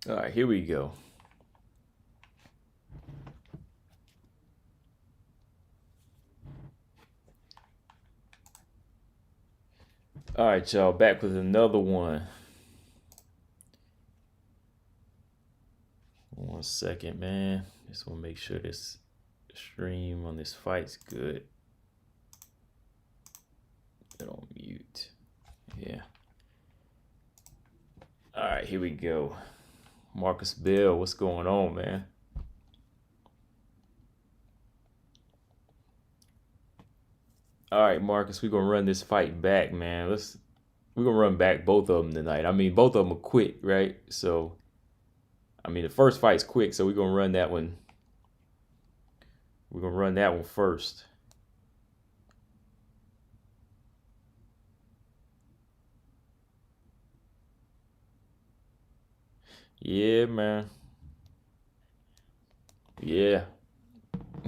All right, here we go. All right, y'all, back with another one. 1 second, man. Just want to make sure this stream on this fight's good. Get on mute. Yeah. All right, here we go. Marcus Bell, what's going on, man? All right, Marcus, we're gonna run this fight back, man. We're gonna run back both of them tonight. I mean, both of them are quick, right? So, I mean, the first fight's quick, so we're gonna run that one. We're gonna run that one first. Yeah, man. Yeah.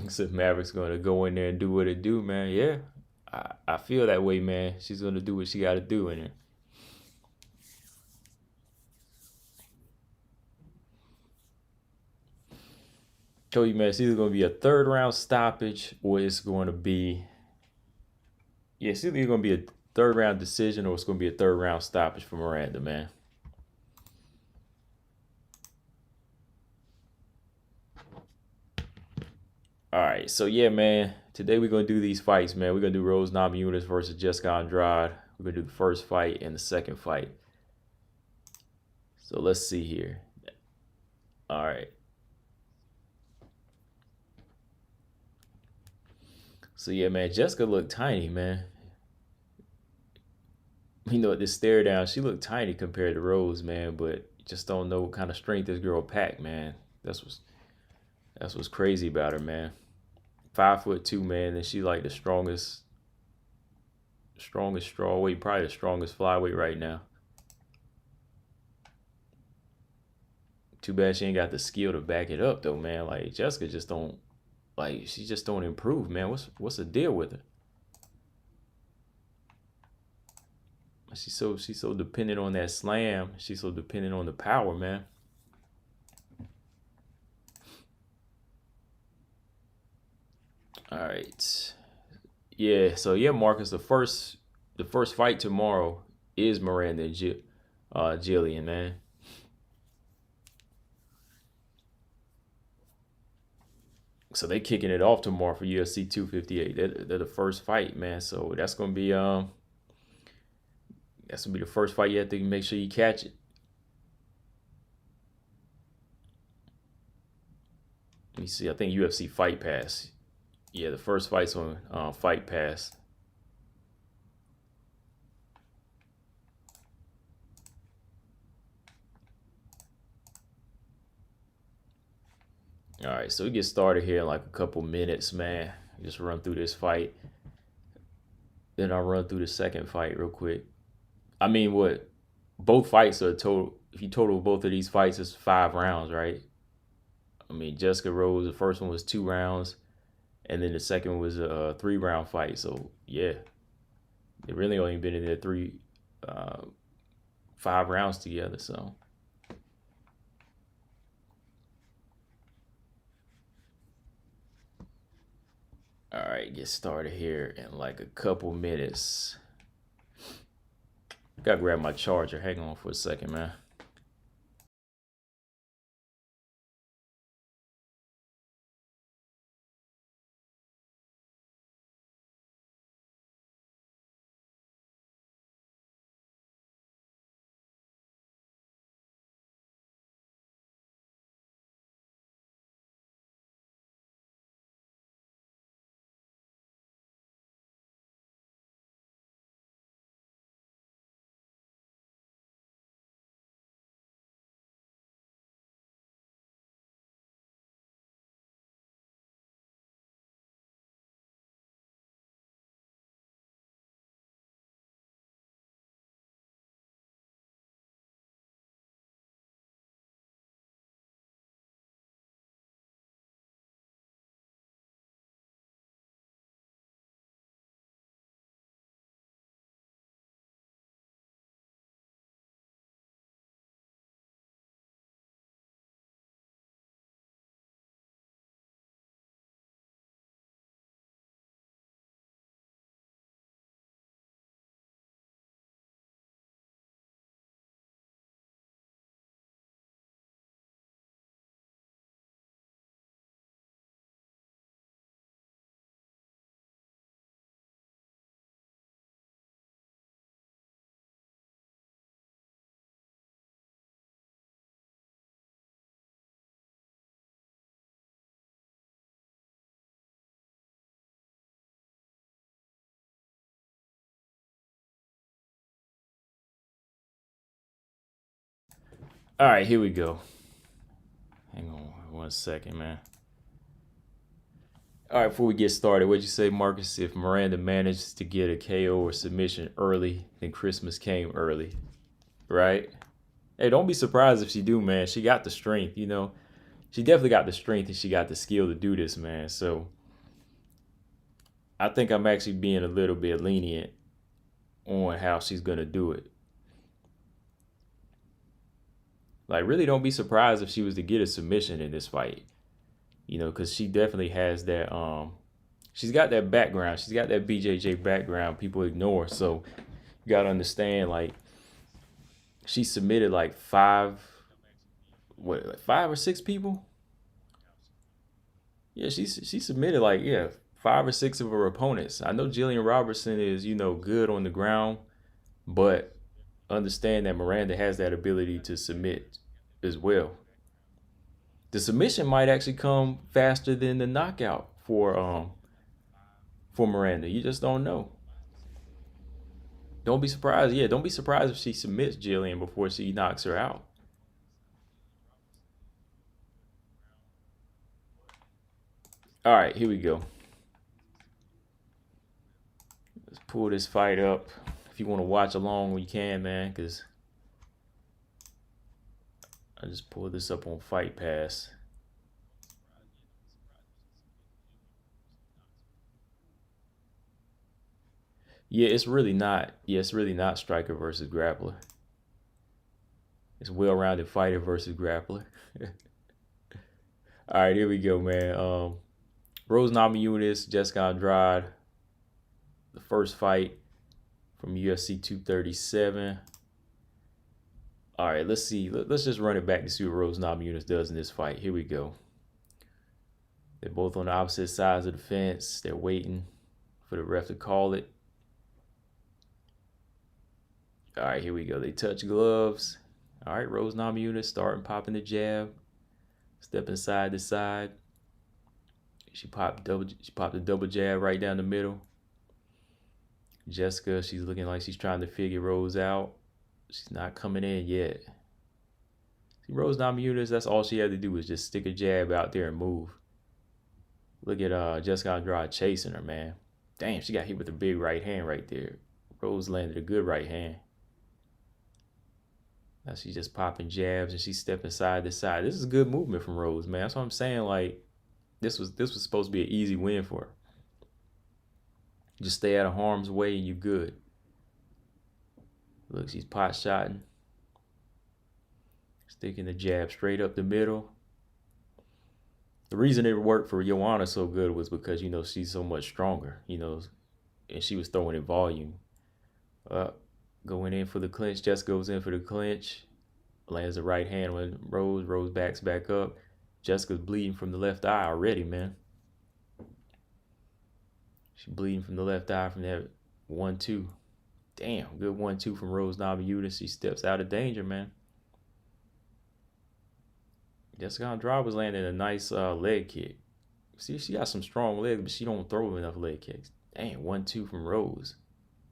Except Maverick's gonna go in there and do what it do, man. Yeah. I feel that way, man. She's gonna do what she gotta do in there. Told you, man, it's either gonna be a third round stoppage or it's going to be it's either gonna be a third round decision or it's gonna be a third round stoppage for Miranda, man. All right, so yeah, man. Today we're gonna do these fights, man. We're gonna do Rose Namajunas versus Jessica Andrade. We're gonna do the first fight and the second fight. So let's see here. All right. So yeah, man, Jessica looked tiny, man. You know, at this stare down, she looked tiny compared to Rose, man. But just don't know what kind of strength this girl packed, man. That's what's crazy about her, man. 5'2", man, and she like the strongest strawweight, probably the strongest flyweight right now. Too bad she ain't got the skill to back it up though, man. Like Jessica just don't she just don't improve, man. What's the deal with her? She's so dependent on that slam. She's so dependent on the power, man. All right. Yeah, so yeah, Marcus, the first fight tomorrow is Miranda and Jillian, man. So they kicking it off tomorrow for UFC 258. They're the first fight, man. So that's gonna be the first fight you have to make sure you catch it. Let me see. I think UFC Fight Pass. Yeah, the first fight's on Fight Pass. All right, so we get started here in like a couple minutes, man. Just run through this fight. Then I'll run through the second fight real quick. I mean, what? Both fights are total. If you total both of these fights, it's 5 rounds, right? I mean, Jessica Rose, the first one was 2 rounds, and then the second one was a 3 round fight. So yeah, they really only been in there 5 rounds together. So all right, get started here in like a couple minutes. Gotta grab my charger. Hang on for a second, man. All right, here we go. Hang on 1 second, man. All right, before we get started, what'd you say, Marcus? If Miranda managed to get a KO or submission early, then Christmas came early, right? Hey, don't be surprised if she do, man. She got the strength, you know. She definitely got the strength and she got the skill to do this, man. So I think I'm actually being a little bit lenient on how she's gonna do it. Like, really, don't be surprised if she was to get a submission in this fight, you know, because she definitely has that. She's got that background. She's got that BJJ background people ignore. So you gotta understand, like, she submitted like like 5 or 6 people. Yeah, she submitted like, yeah, 5 or 6 of her opponents. I know Jillian Robertson is, you know, good on the ground, but understand that Miranda has that ability to submit as well. The submission might actually come faster than the knockout for Miranda. You just don't know. Don't be surprised. Yeah, don't be surprised if she submits Jillian before she knocks her out. All right, here we go. Let's pull this fight up. If you want to watch along, we can, man, because I just pulled this up on Fight Pass. Yeah, it's really not. Yeah, it's really not striker versus grappler. It's well-rounded fighter versus grappler. All right, here we go, man. Rose Namajunas, Jessica Andrade, the first fight from UFC 237. All right, let's see. Let's just run it back to see what Rose Namajunas does in this fight. Here we go. They're both on the opposite sides of the fence. They're waiting for the ref to call it. All right, here we go. They touch gloves. All right, Rose Namajunas starting popping the jab, stepping side to side. She popped a double jab right down the middle. Jessica, she's looking like she's trying to figure Rose out. She's not coming in yet. See, Rose Namajunas, that's all she had to do was just stick a jab out there and move. Look at Jessica Andrade chasing her, man. Damn, she got hit with a big right hand right there. Rose landed a good right hand. Now she's just popping jabs and she's stepping side to side. This is good movement from Rose, man. That's what I'm saying. Like, this was supposed to be an easy win for her. Just stay out of harm's way and you good. Look, she's pot shotting. Sticking the jab straight up the middle. The reason it worked for Joanna so good was because, you know, she's so much stronger, you know, and she was throwing in volume. Going in for the clinch. Jess goes in for the clinch. Lands the right hand on Rose. Rose backs back up. Jessica's bleeding from the left eye already, man. She's bleeding from the left eye from that 1-2. Damn, good 1-2 from Rose Namajunas. She steps out of danger, man. Jessica Andrade was landing a nice leg kick. See, she got some strong legs, but she don't throw enough leg kicks. Damn, 1-2 from Rose.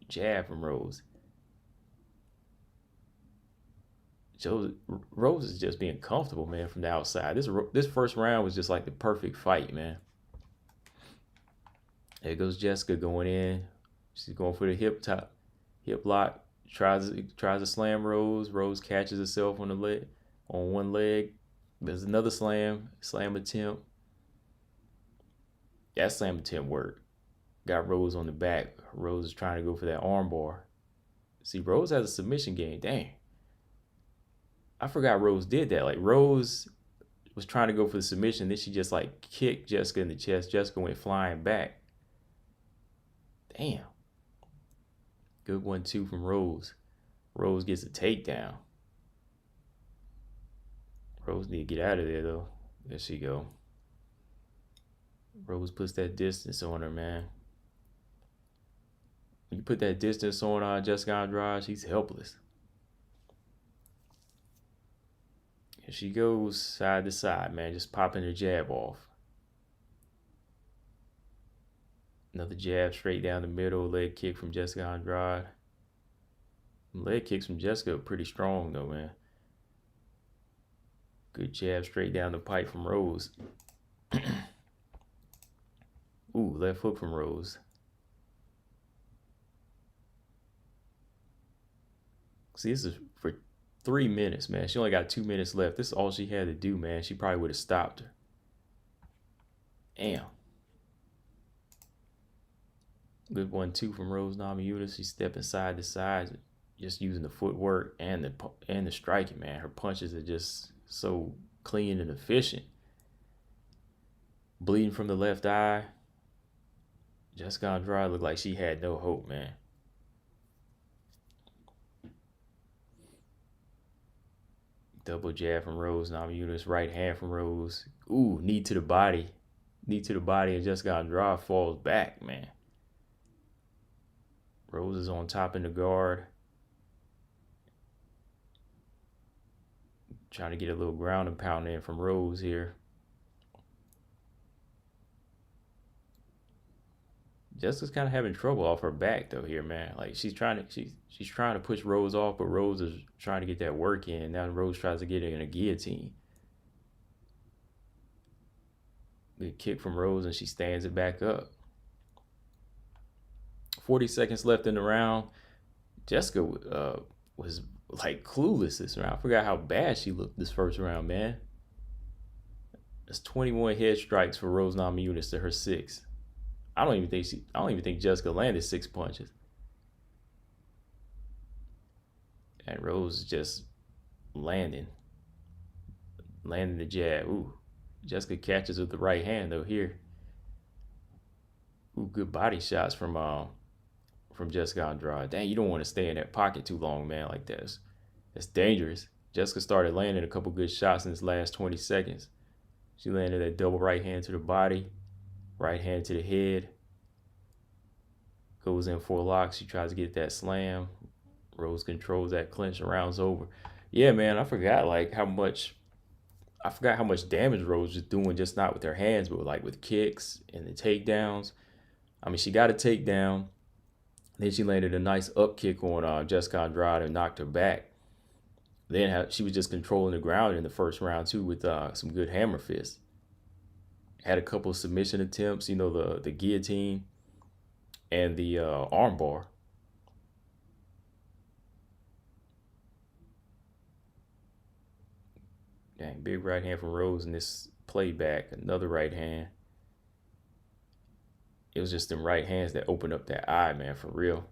Jab from Rose. Rose is just being comfortable, man, from the outside. This first round was just like the perfect fight, man. There goes Jessica going in. She's going for the hip lock. Tries to slam Rose. Rose catches herself on one leg. There's another slam attempt. That slam attempt worked. Got Rose on the back. Rose is trying to go for that arm bar. See, Rose has a submission game. Dang. I forgot Rose did that. Like, Rose was trying to go for the submission. Then she just, like, kicked Jessica in the chest. Jessica went flying back. Damn. Good 1-2 from Rose. Rose gets a takedown. Rose need to get out of there, though. There she go. Rose puts that distance on her, man. When you put that distance on Jessica Andrade, she's helpless. Here she goes side to side, man, just popping her jab off. Another jab straight down the middle, leg kick from Jessica Andrade. Leg kicks from Jessica are pretty strong, though, man. Good jab straight down the pipe from Rose. Ooh, left hook from Rose. See, this is for 3 minutes, man. She only got 2 minutes left. This is all she had to do, man. She probably would have stopped her. Damn. Good 1-2 from Rose Namajunas. She's stepping side to side, just using the footwork and the striking, man. Her punches are just so clean and efficient. Bleeding from the left eye. Jessica Andrade looked like she had no hope, man. Double jab from Rose Namajunas. Right hand from Rose. Ooh, knee to the body. Knee to the body, and Jessica Andrade falls back, man. Rose is on top in the guard. Trying to get a little ground and pound in from Rose here. Jessica's kind of having trouble off her back though here, man. Like she's trying to push Rose off, but Rose is trying to get that work in. Now Rose tries to get it in a guillotine. Good kick from Rose, and she stands it back up. 40 seconds left in the round. Jessica was like clueless this round. I forgot how bad she looked this first round, man. That's 21 head strikes for Rose Namajunas to her 6. I don't even think Jessica landed 6 punches. And Rose just landing the jab. Ooh, Jessica catches with the right hand though here. Ooh, good body shots from Jessica Andrade. Dang, you don't want to stay in that pocket too long, man. Like that. That's dangerous. Jessica started landing a couple good shots in this last 20 seconds. She landed that double right hand to the body, right hand to the head. Goes in for a lock. She tries to get that slam. Rose controls that clinch. The round's over. Yeah, man, I forgot how much damage Rose was doing, just not with her hands, but like with kicks and the takedowns. I mean, she got a takedown. Then she landed a nice up kick on Jessica Andrade and knocked her back. Then she was just controlling the ground in the first round too with some good hammer fists. Had a couple of submission attempts, the guillotine and the arm bar. Dang, big right hand from Rose in this playback. Another right hand. It was just them right hands that opened up that eye, man, for real.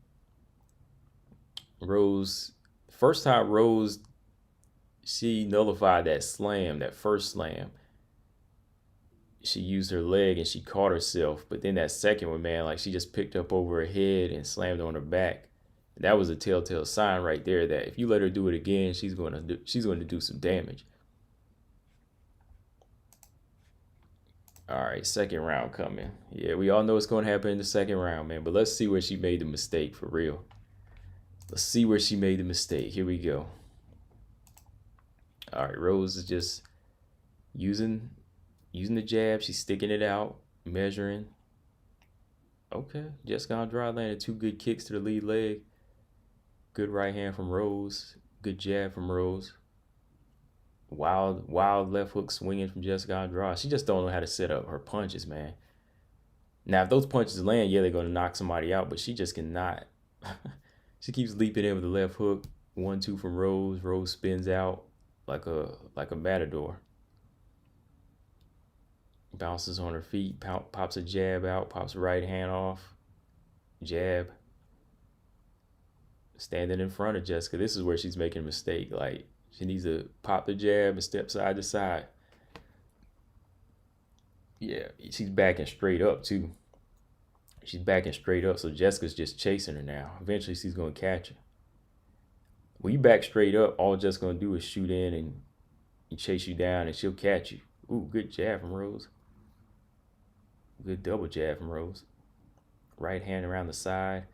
Rose, first time Rose, she nullified that slam, that first slam. She used her leg and she caught herself. But then that second one, man, like she just picked up over her head and slammed on her back. And that was a telltale sign right there that if you let her do it again, she's going to do some damage. All right, second round coming. Yeah, we all know what's going to happen in the second round, man. But let's see where she made the mistake for real. Let's see where she made the mistake. Here we go. All right, Rose is just using the jab. She's sticking it out, measuring. Okay, Jessica Andrade landed 2 good kicks to the lead leg. Good right hand from Rose. Good jab from Rose. Wild left hook swinging from Jessica Andrade. She just don't know how to set up her punches, man. Now, if those punches land, yeah, they're going to knock somebody out, but she just cannot. She keeps leaping in with the left hook. 1-2 from Rose. Rose spins out like a matador. Bounces on her feet, pops a jab out, pops a right hand off. Jab. Standing in front of Jessica. This is where she's making a mistake. Like, she needs to pop the jab and step side to side. Yeah, she's backing straight up, too. She's backing straight up, so Jessica's just chasing her now. Eventually, she's going to catch her. When you back straight up, all Jessica's going to do is shoot in and chase you down, and she'll catch you. Ooh, good jab from Rose. Good double jab from Rose. Right hand around the side.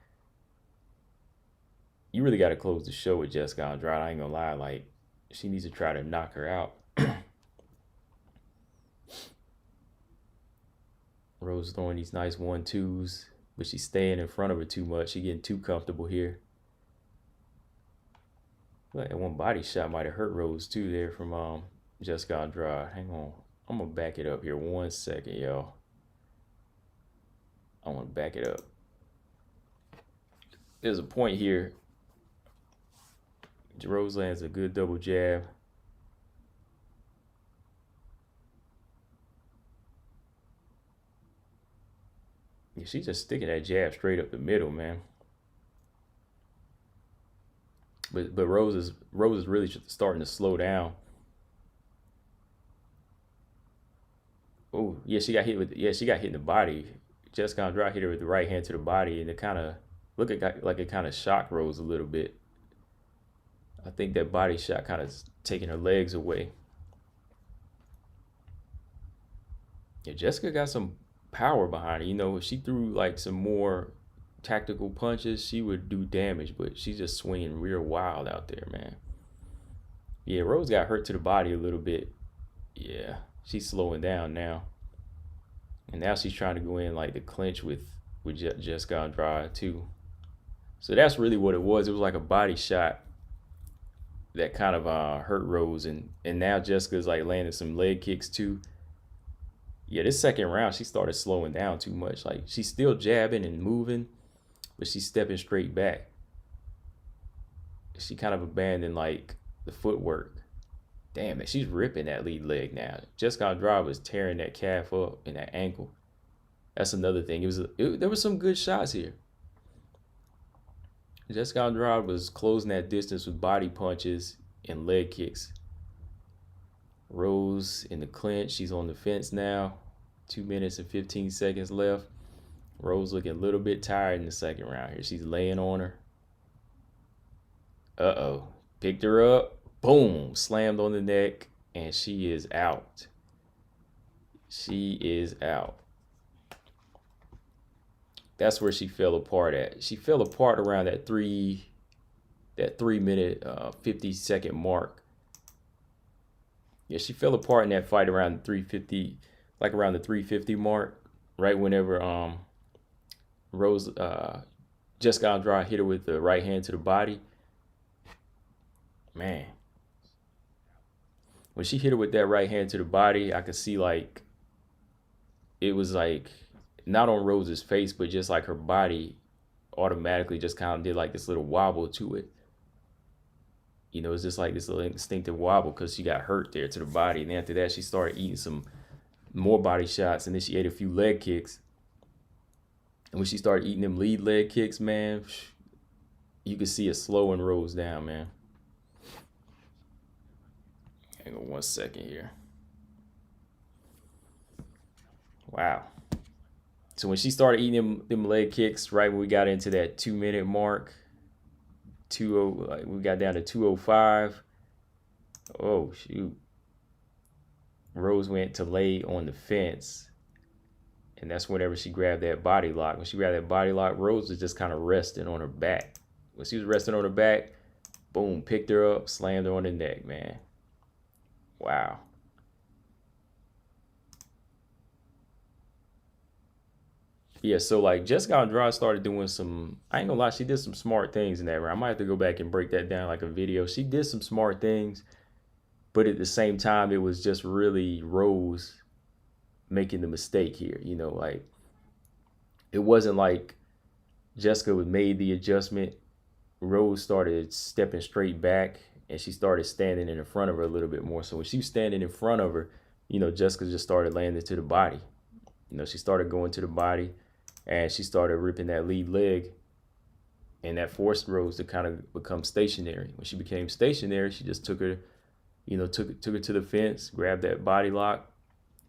You really got to close the show with Jessica Andrade. I ain't going to lie. Like, she needs to try to knock her out. Rose throwing these nice 1-2s, but she's staying in front of her too much. She's getting too comfortable here. Like that one body shot might have hurt Rose too there from Jessica Andrade. Hang on. I'm gonna back it up here 1 second, y'all. I want to back it up. There's a point here. Rose lands a good double jab. Yeah, she's just sticking that jab straight up the middle, man. But Rose is really starting to slow down. Oh yeah, she got hit in the body. Jessica Andrade hit her with the right hand to the body, and it kind of like it kind of shocked Rose a little bit. I think that body shot kind of taking her legs away. Yeah, Jessica got some power behind her. You know, if she threw like some more tactical punches, she would do damage, but she's just swinging real wild out there, man. Yeah, Rose got hurt to the body a little bit. Yeah, she's slowing down now. And now she's trying to go in like the clinch with Jessica Andrade too. So that's really what it was. It was like a body shot that kind of hurt Rose, and now Jessica's like landing some leg kicks too. Yeah, this second round she started slowing down too much. Like she's still jabbing and moving, but she's stepping straight back. She kind of abandoned like the footwork. Damn, she's ripping that lead leg now. Jessica Andrade was tearing that calf up and that ankle. That's another thing. There were some good shots here. Jessica Andrade was closing that distance with body punches and leg kicks. Rose in the clinch. She's on the fence now. 2 minutes and 15 seconds left. Rose looking a little bit tired in the second round here. She's laying on her. Uh-oh. Picked her up. Boom. Slammed on the neck. And she is out. She is out. That's where she fell apart at. She fell apart around that 3 minute 50-second mark. Yeah, she fell apart in that fight around the 350, like around the 350 mark, right whenever Rose Jessica Andrade hit her with the right hand to the body. Man, when she hit her with that right hand to the body, I could see like it was like not on Rose's face, but just like her body automatically just kind of did like this little wobble to it. You know, it's just like this little instinctive wobble because she got hurt there to the body. And then after that, she started eating some more body shots, and then she ate a few leg kicks. And when she started eating them lead leg kicks, man, you could see it slowing Rose down, man. Hang on 1 second here. Wow. So when she started eating them leg kicks, right when we got into that 2 minute mark, we got down to 205. Oh shoot. Rose went to lay on the fence. And that's whenever she grabbed that body lock. When she grabbed that body lock, Rose was just kind of resting on her back. When she was resting on her back, boom, picked her up, slammed her on the neck, man. Wow. Yeah, so like Jessica Andrade started doing some, I ain't gonna lie, she did some smart things in that round. I might have to go back and break that down like a video. She did some smart things, but at the same time, it was just really Rose making the mistake here. You know, like it wasn't like Jessica made the adjustment. Rose started stepping straight back, and she started standing in front of her a little bit more. So when she was standing in front of her, you know, Jessica just started landing to the body. You know, she started going to the body, and she started ripping that lead leg, and that forced Rose to kind of become stationary. When she became stationary, she just took her, you know, took her to the fence, grabbed that body lock,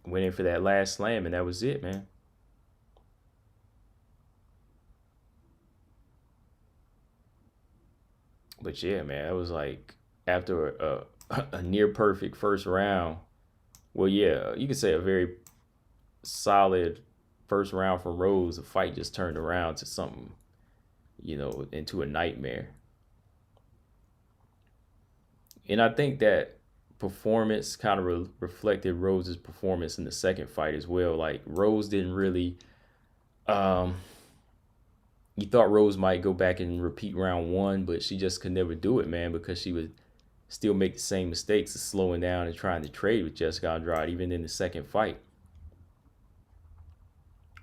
went in for that last slam, and that was it, man. But yeah, man, it was like after a near perfect first round. Well, yeah, you could say a very solid first round from Rose. The fight just turned around to something, you know, into a nightmare. And I think that performance kind of reflected Rose's performance in the second fight as well. Like Rose didn't really, um, you thought Rose might go back and repeat round one, but she just could never do it, man, because she was still make the same mistakes of slowing down and trying to trade with Jessica Andrade, even in the second fight.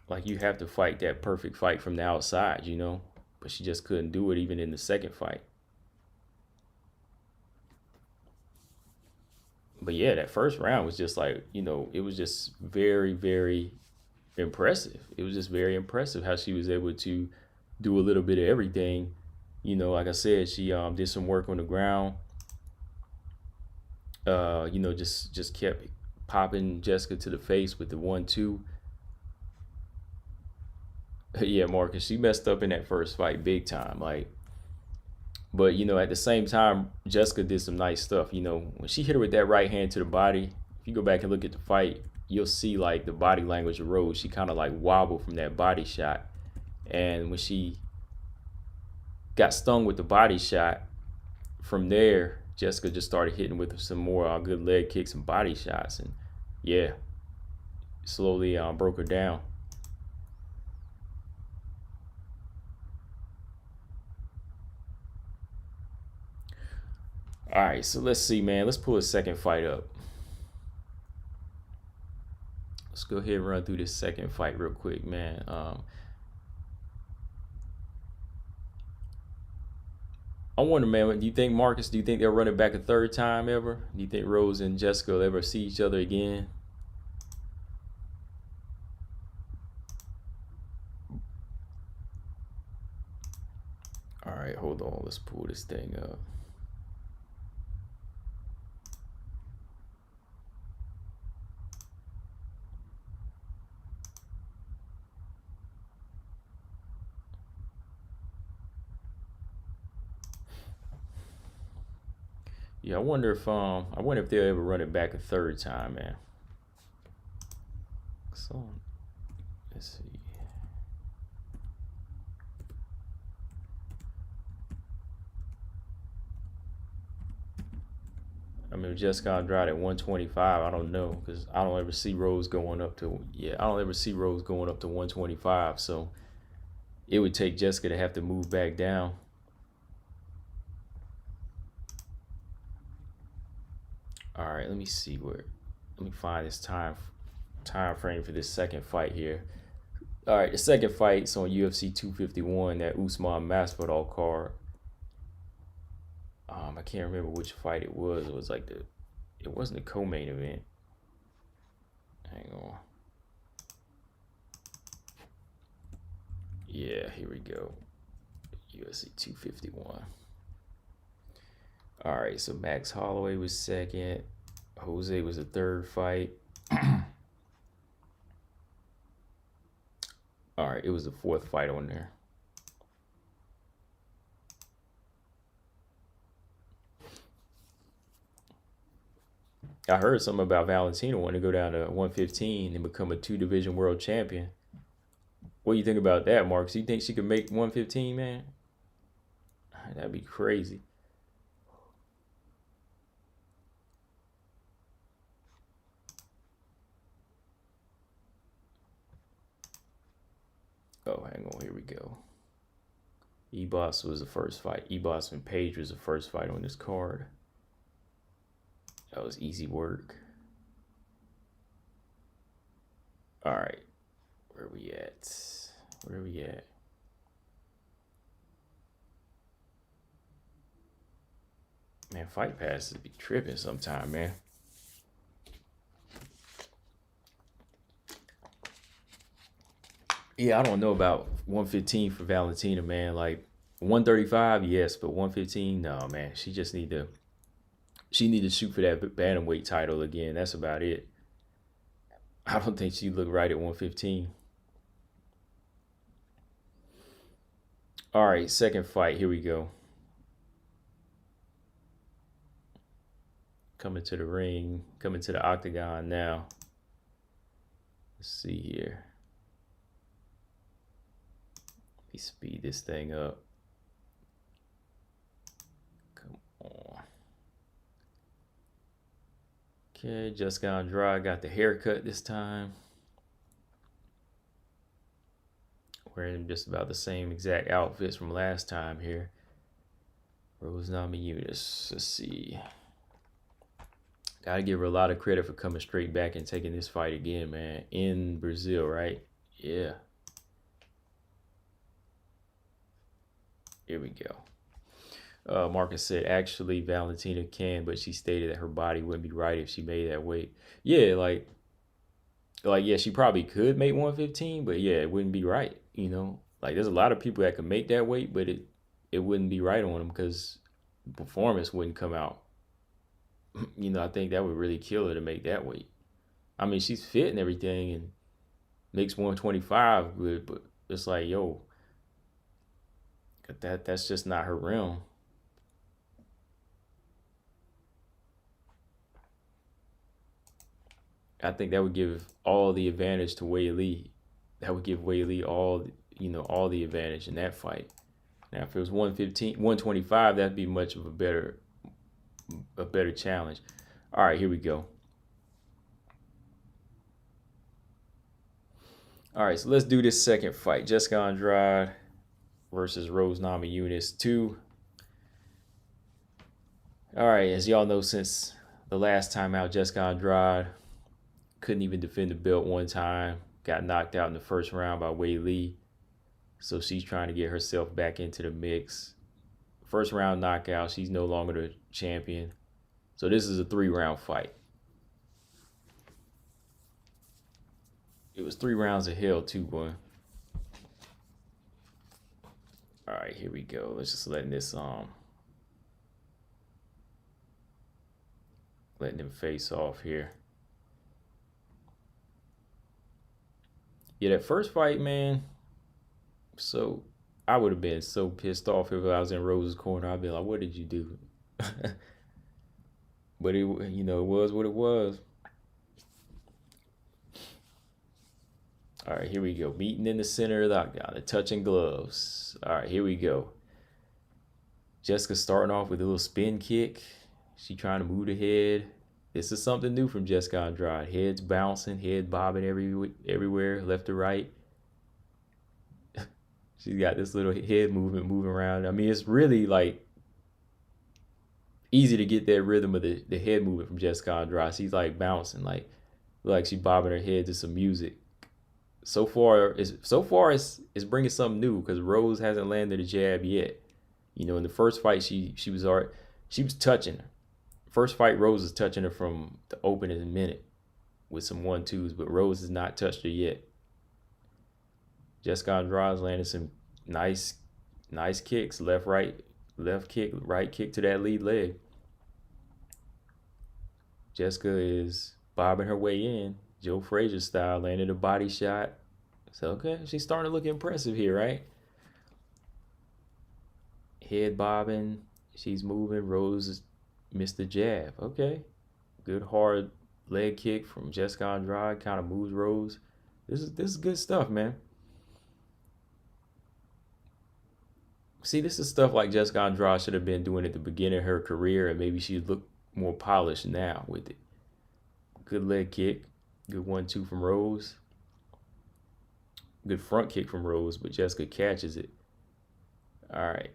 Like, you have to fight that perfect fight from the outside, you know? But she just couldn't do it even in the second fight. But yeah, that first round was just like, you know, it was just very, very impressive. It was just very impressive how she was able to do a little bit of everything. You know, like I said, she did some work on the ground. You know, just kept popping Jessica to the face with the 1-2. Yeah, Marcus, she messed up in that first fight big time. Like, but you know, at the same time, Jessica did some nice stuff. You know, when she hit her with that right hand to the body, if you go back and look at the fight, you'll see like the body language of Rose. She kind of like wobbled from that body shot, and when she got stung with the body shot, from there, Jessica just started hitting with some more good leg kicks and body shots, and yeah, slowly broke her down. All right, so let's see, man. Let's pull a second fight up. Let's go ahead and run through this second fight real quick, man. I wonder, man, do you think, Marcus, do you think they'll run it back a third time ever? Do you think Rose and Jessica will ever see each other again? All right, hold on. Let's pull this thing up. Yeah, I wonder if they'll ever run it back a third time, man. So let's see. I mean, Jessica Andrade at 125, I don't know, because I don't ever see Rose going up to 125. So it would take Jessica to have to move back down. All right, let me see let me find this time frame for this second fight here. All right, the second fight's on UFC 251, that Usman Masvidal card. I can't remember which fight it was. It was like it wasn't a co-main event. Hang on. Yeah, here we go. UFC 251. All right, so Max Holloway was second. Jose was the third fight. All right, it was the fourth fight on there. I heard something about Valentina wanting to go down to 115 and become a 2-division world champion. What do you think about that, Marcus? You think she could make 115, man? That'd be crazy. Oh, hang on. Here we go. E-Boss was the first fight. E-Boss and Page was the first fight on this card. That was easy work. All right. Where we at? Where we at? Man, Fight Pass be tripping sometime, man. Yeah, I don't know about 115 for Valentina, man. Like 135, yes, but 115, no, man. She need to shoot for that bantamweight title again. That's about it. I don't think she looked right at 115. All right, second fight. Here we go. Coming to the ring, coming to the octagon now. Let's see here. Let me speed this thing up. Come on. Okay, Jessica Andrade got the haircut this time. Wearing just about the same exact outfits from last time here. Rose Namajunas. Let's see. Gotta give her a lot of credit for coming straight back and taking this fight again, man. In Brazil, right? Yeah. Here we go. Marcus said, actually, Valentina can, but she stated that her body wouldn't be right if she made that weight. Yeah, yeah, she probably could make 115, but yeah, it wouldn't be right. You know, like there's a lot of people that could make that weight, but it wouldn't be right on them because performance wouldn't come out. You know, I think that would really kill her to make that weight. I mean, she's fit and everything and makes 125 good, but it's like, yo, that's just not her realm. I think that would give all the advantage to Wei Li. That would give Wei Li all the advantage in that fight. Now, if it was 115, 125, that'd be much of a better challenge. All right, here we go. All right, so let's do this second fight. Jessica Andrade versus Rose Namajunas 2. All right, as y'all know, since the last time out, Jessica Andrade couldn't even defend the belt one time. Got knocked out in the first round by Wei Li. So she's trying to get herself back into the mix. First round knockout, she's no longer the champion. So this is a 3-round fight. It was 3 rounds of hell too, boy. All right, here we go. Let's just letting them face off here. Yeah, that first fight, man. So I would have been so pissed off if I was in Rose's corner. I'd be like, "What did you do?" But it was what it was. All right, here we go. Meeting in the center of the octagon, the touching gloves. All right, here we go. Jessica starting off with a little spin kick. She trying to move the head. This is something new from Jessica Andrade. Heads bouncing, head bobbing everywhere, left to right. She's got this little head movement moving around. I mean, it's really like easy to get that rhythm of the head movement from Jessica Andrade. She's like bouncing, like she's bobbing her head to some music. So far, it's bringing something new because Rose hasn't landed a jab yet. You know, in the first fight, she was touching her. First fight, Rose is touching her from the opening minute with some 1-2s, but Rose has not touched her yet. Jessica Andrade's landing some nice kicks, left kick, right kick to that lead leg. Jessica is bobbing her way in, Joe Frazier style, landed a body shot. So, okay, she's starting to look impressive here, right? Head bobbing, she's moving. Rose missed the jab. Okay, good hard leg kick from Jessica Andrade, kind of moves Rose. This is good stuff, man. See, this is stuff like Jessica Andrade should have been doing at the beginning of her career, and maybe she'd look more polished now with it. Good leg kick. Good 1-2 from Rose. Good front kick from Rose, but Jessica catches it. All right.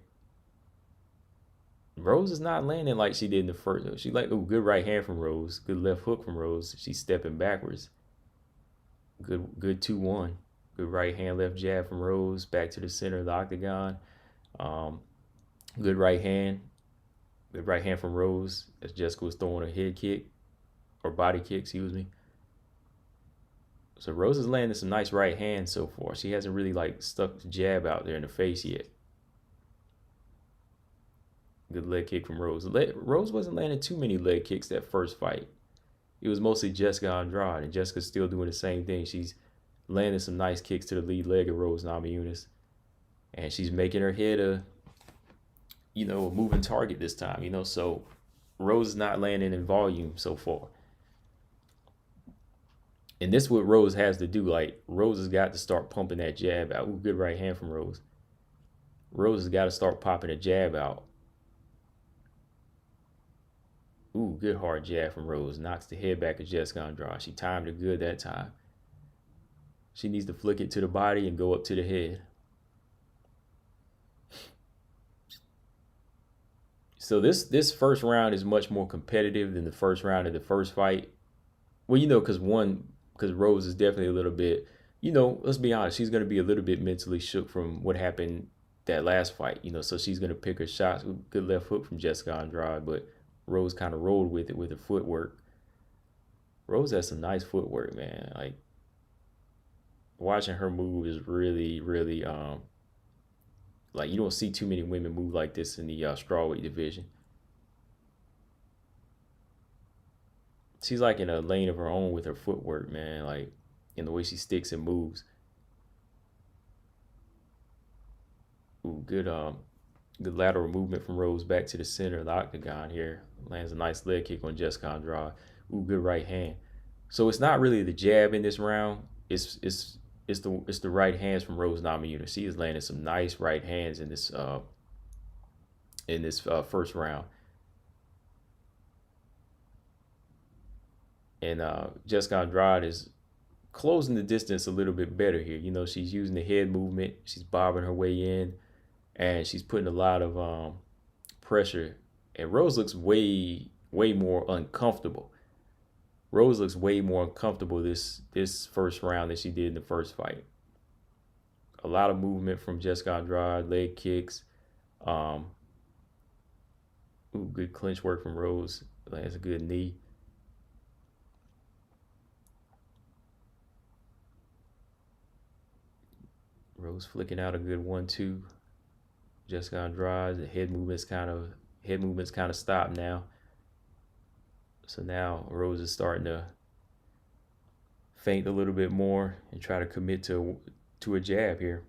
Rose is not landing like she did in the first. She good right hand from Rose. Good left hook from Rose. She's stepping backwards. Good 2-1. Good right hand, left jab from Rose. Back to the center of the octagon. Good right hand. Good right hand from Rose as Jessica was throwing a head kick or body kick, excuse me. So Rose is landing some nice right hands so far. She hasn't really stuck the jab out there in the face yet. Good leg kick from Rose. Rose wasn't landing too many leg kicks that first fight. It was mostly Jessica Andrade, and Jessica's still doing the same thing. She's landing some nice kicks to the lead leg of Rose Namajunas, and she's making her head a moving target this time. So Rose is not landing in volume so far. And this is what Rose has to do. Rose has got to start pumping that jab out. Ooh, good right hand from Rose. Rose has got to start popping a jab out. Ooh, good hard jab from Rose. Knocks the head back of Jessica Andrade. She timed it good that time. She needs to flick it to the body and go up to the head. So this first round is much more competitive than the first round of the first fight. Well, because Rose is definitely a little bit, let's be honest, she's going to be a little bit mentally shook from what happened that last fight, so she's going to pick her shots. Good left hook from Jessica Andrade, but Rose kind of rolled with it with her footwork. Rose has some nice footwork, man. Like, watching her move is really, really, like, you don't see too many women move like this in the strawweight division. She's like in a lane of her own with her footwork, man. Like, in the way she sticks and moves. Ooh, good lateral movement from Rose back to the center of the octagon here. Lands a nice leg kick on Jessica Andrade. Ooh, good right hand. So it's not really the jab in this round. It's the right hands from Rose Namajunas. She is landing some nice right hands in this first round. And Jessica Andrade is closing the distance a little bit better here. She's using the head movement. She's bobbing her way in, and she's putting a lot of pressure. And Rose looks way more uncomfortable. Rose looks way more uncomfortable this first round than she did in the first fight. A lot of movement from Jessica Andrade, leg kicks. Good clinch work from Rose. Lands a good knee. Rose flicking out a good 1-2. Jessica Andrade, the head movements kind of stopped now. So now Rose is starting to feint a little bit more and try to commit to a jab here.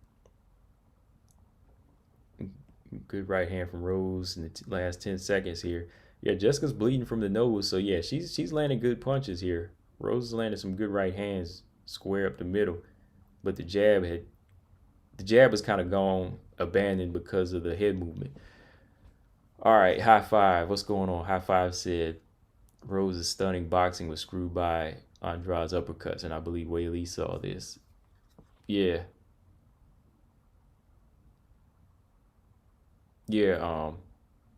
Good right hand from Rose in the last 10 seconds here. Yeah, Jessica's bleeding from the nose, so yeah, she's landing good punches here. Rose is landing some good right hands square up the middle, but the jab was kind of gone, abandoned because of the head movement. All right, high five. What's going on? High five said Rose's stunning boxing was screwed by Andrade's uppercuts, and I believe Weili saw this. Yeah. Yeah,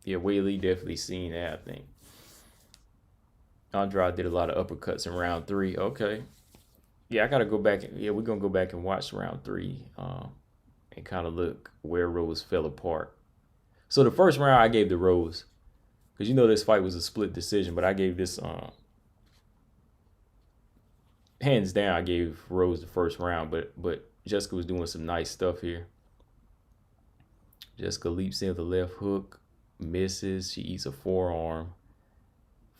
Weili definitely seen that, I think. Andrade did a lot of uppercuts in round 3. Okay. Yeah, I gotta go back. Yeah, we're gonna go back and watch round 3, and kind of look where Rose fell apart. So the first round I gave to Rose, because this fight was a split decision, but I gave this hands down. I gave Rose the first round, but Jessica was doing some nice stuff here. Jessica leaps in with the left hook, misses. She eats a forearm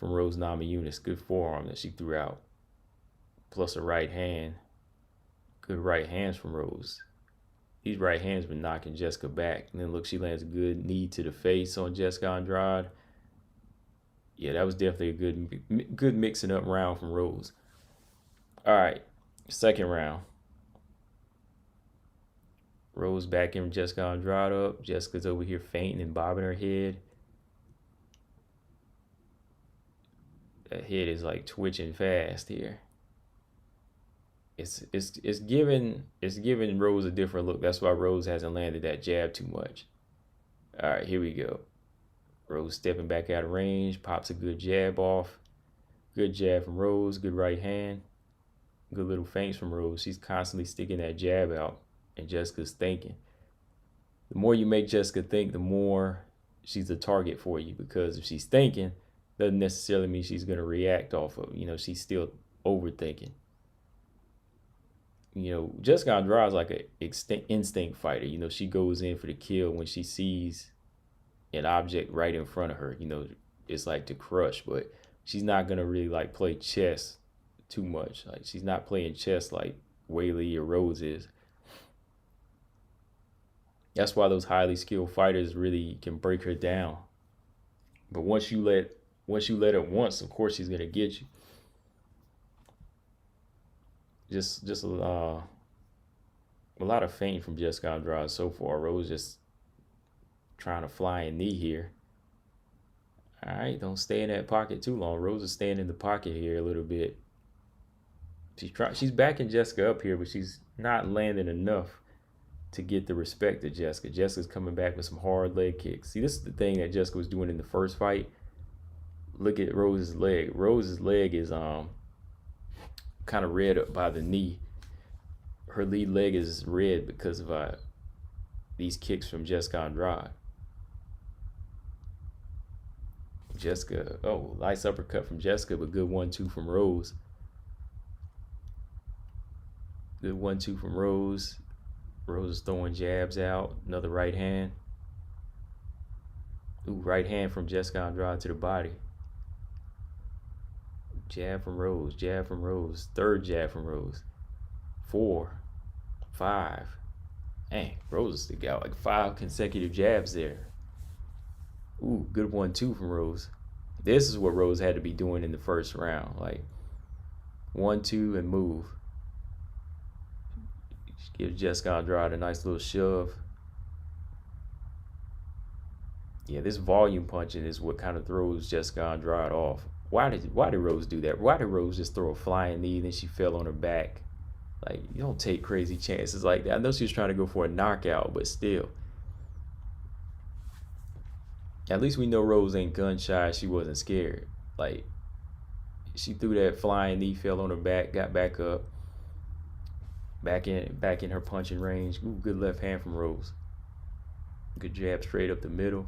from Rose Namajunas. Good forearm that she threw out, plus a right hand. Good right hands from Rose. These right hands been knocking Jessica back. And then look, she lands a good knee to the face on Jessica Andrade. Yeah, that was definitely a good mixing up round from Rose. All right, second round. Rose back in Jessica Andrade up. Jessica's over here fainting and bobbing her head. That head is like twitching fast here. It's giving Rose a different look. That's why Rose hasn't landed that jab too much. All right, here we go. Rose stepping back out of range, pops a good jab off. Good jab from Rose, good right hand. Good little feints from Rose. She's constantly sticking that jab out, and Jessica's thinking. The more you make Jessica think, the more she's a target for you, because if she's thinking, doesn't necessarily mean she's going to react off of. She's still overthinking. Jessica Andrade is like an instinct fighter. She goes in for the kill when she sees an object right in front of her. It's like to crush, but she's not going to really like play chess too much. Like, she's not playing chess like Weili or Rose is. That's why those highly skilled fighters really can break her down. But once you let her once, of course she's gonna get you. Just a lot of feint from Jessica Andrade so far. Rose just trying to fly in knee here. All right, don't stay in that pocket too long. Rose is staying in the pocket here a little bit. She's backing Jessica up here, but she's not landing enough. to get the respect of Jessica. Jessica's coming back with some hard leg kicks. See, this is the thing that Jessica was doing in the first fight. Look at Rose's leg. Rose's leg is kind of red up by the knee. Her lead leg is red because of these kicks from Jessica Andrade. Jessica, oh, nice uppercut from Jessica, but good 1-2 from Rose. Good 1-2 from Rose. Rose is throwing jabs out. Another right hand. Ooh, right hand from Jessica Andrade to the body. Jab from Rose. Jab from Rose. Third jab from Rose. 4, 5. Dang, Rose got like 5 consecutive jabs there. Ooh, good 1-2 from Rose. This is what Rose had to be doing in the first round. Like 1-2 and move. Give Jessica Andrade a nice little shove. Yeah, this volume punching is what kind of throws Jessica Andrade off. Why did Rose do that? Why did Rose just throw a flying knee and then she fell on her back? Like, you don't take crazy chances like that. I know she was trying to go for a knockout, but still. At least we know Rose ain't gun shy. She wasn't scared. Like, she threw that flying knee, fell on her back, got back up. Back in her punching range. Ooh, good left hand from Rose. Good jab straight up the middle.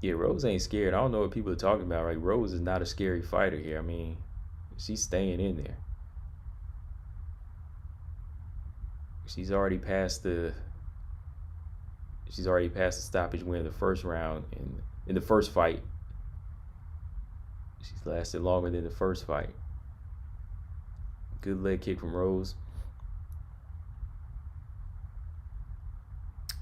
Yeah, Rose ain't scared. I don't know what people are talking about. Like, Rose is not a scary fighter here. I mean, she's staying in there. She's already past the stoppage win of the first round in the first fight. She's lasted longer than the first fight. Good leg kick from Rose.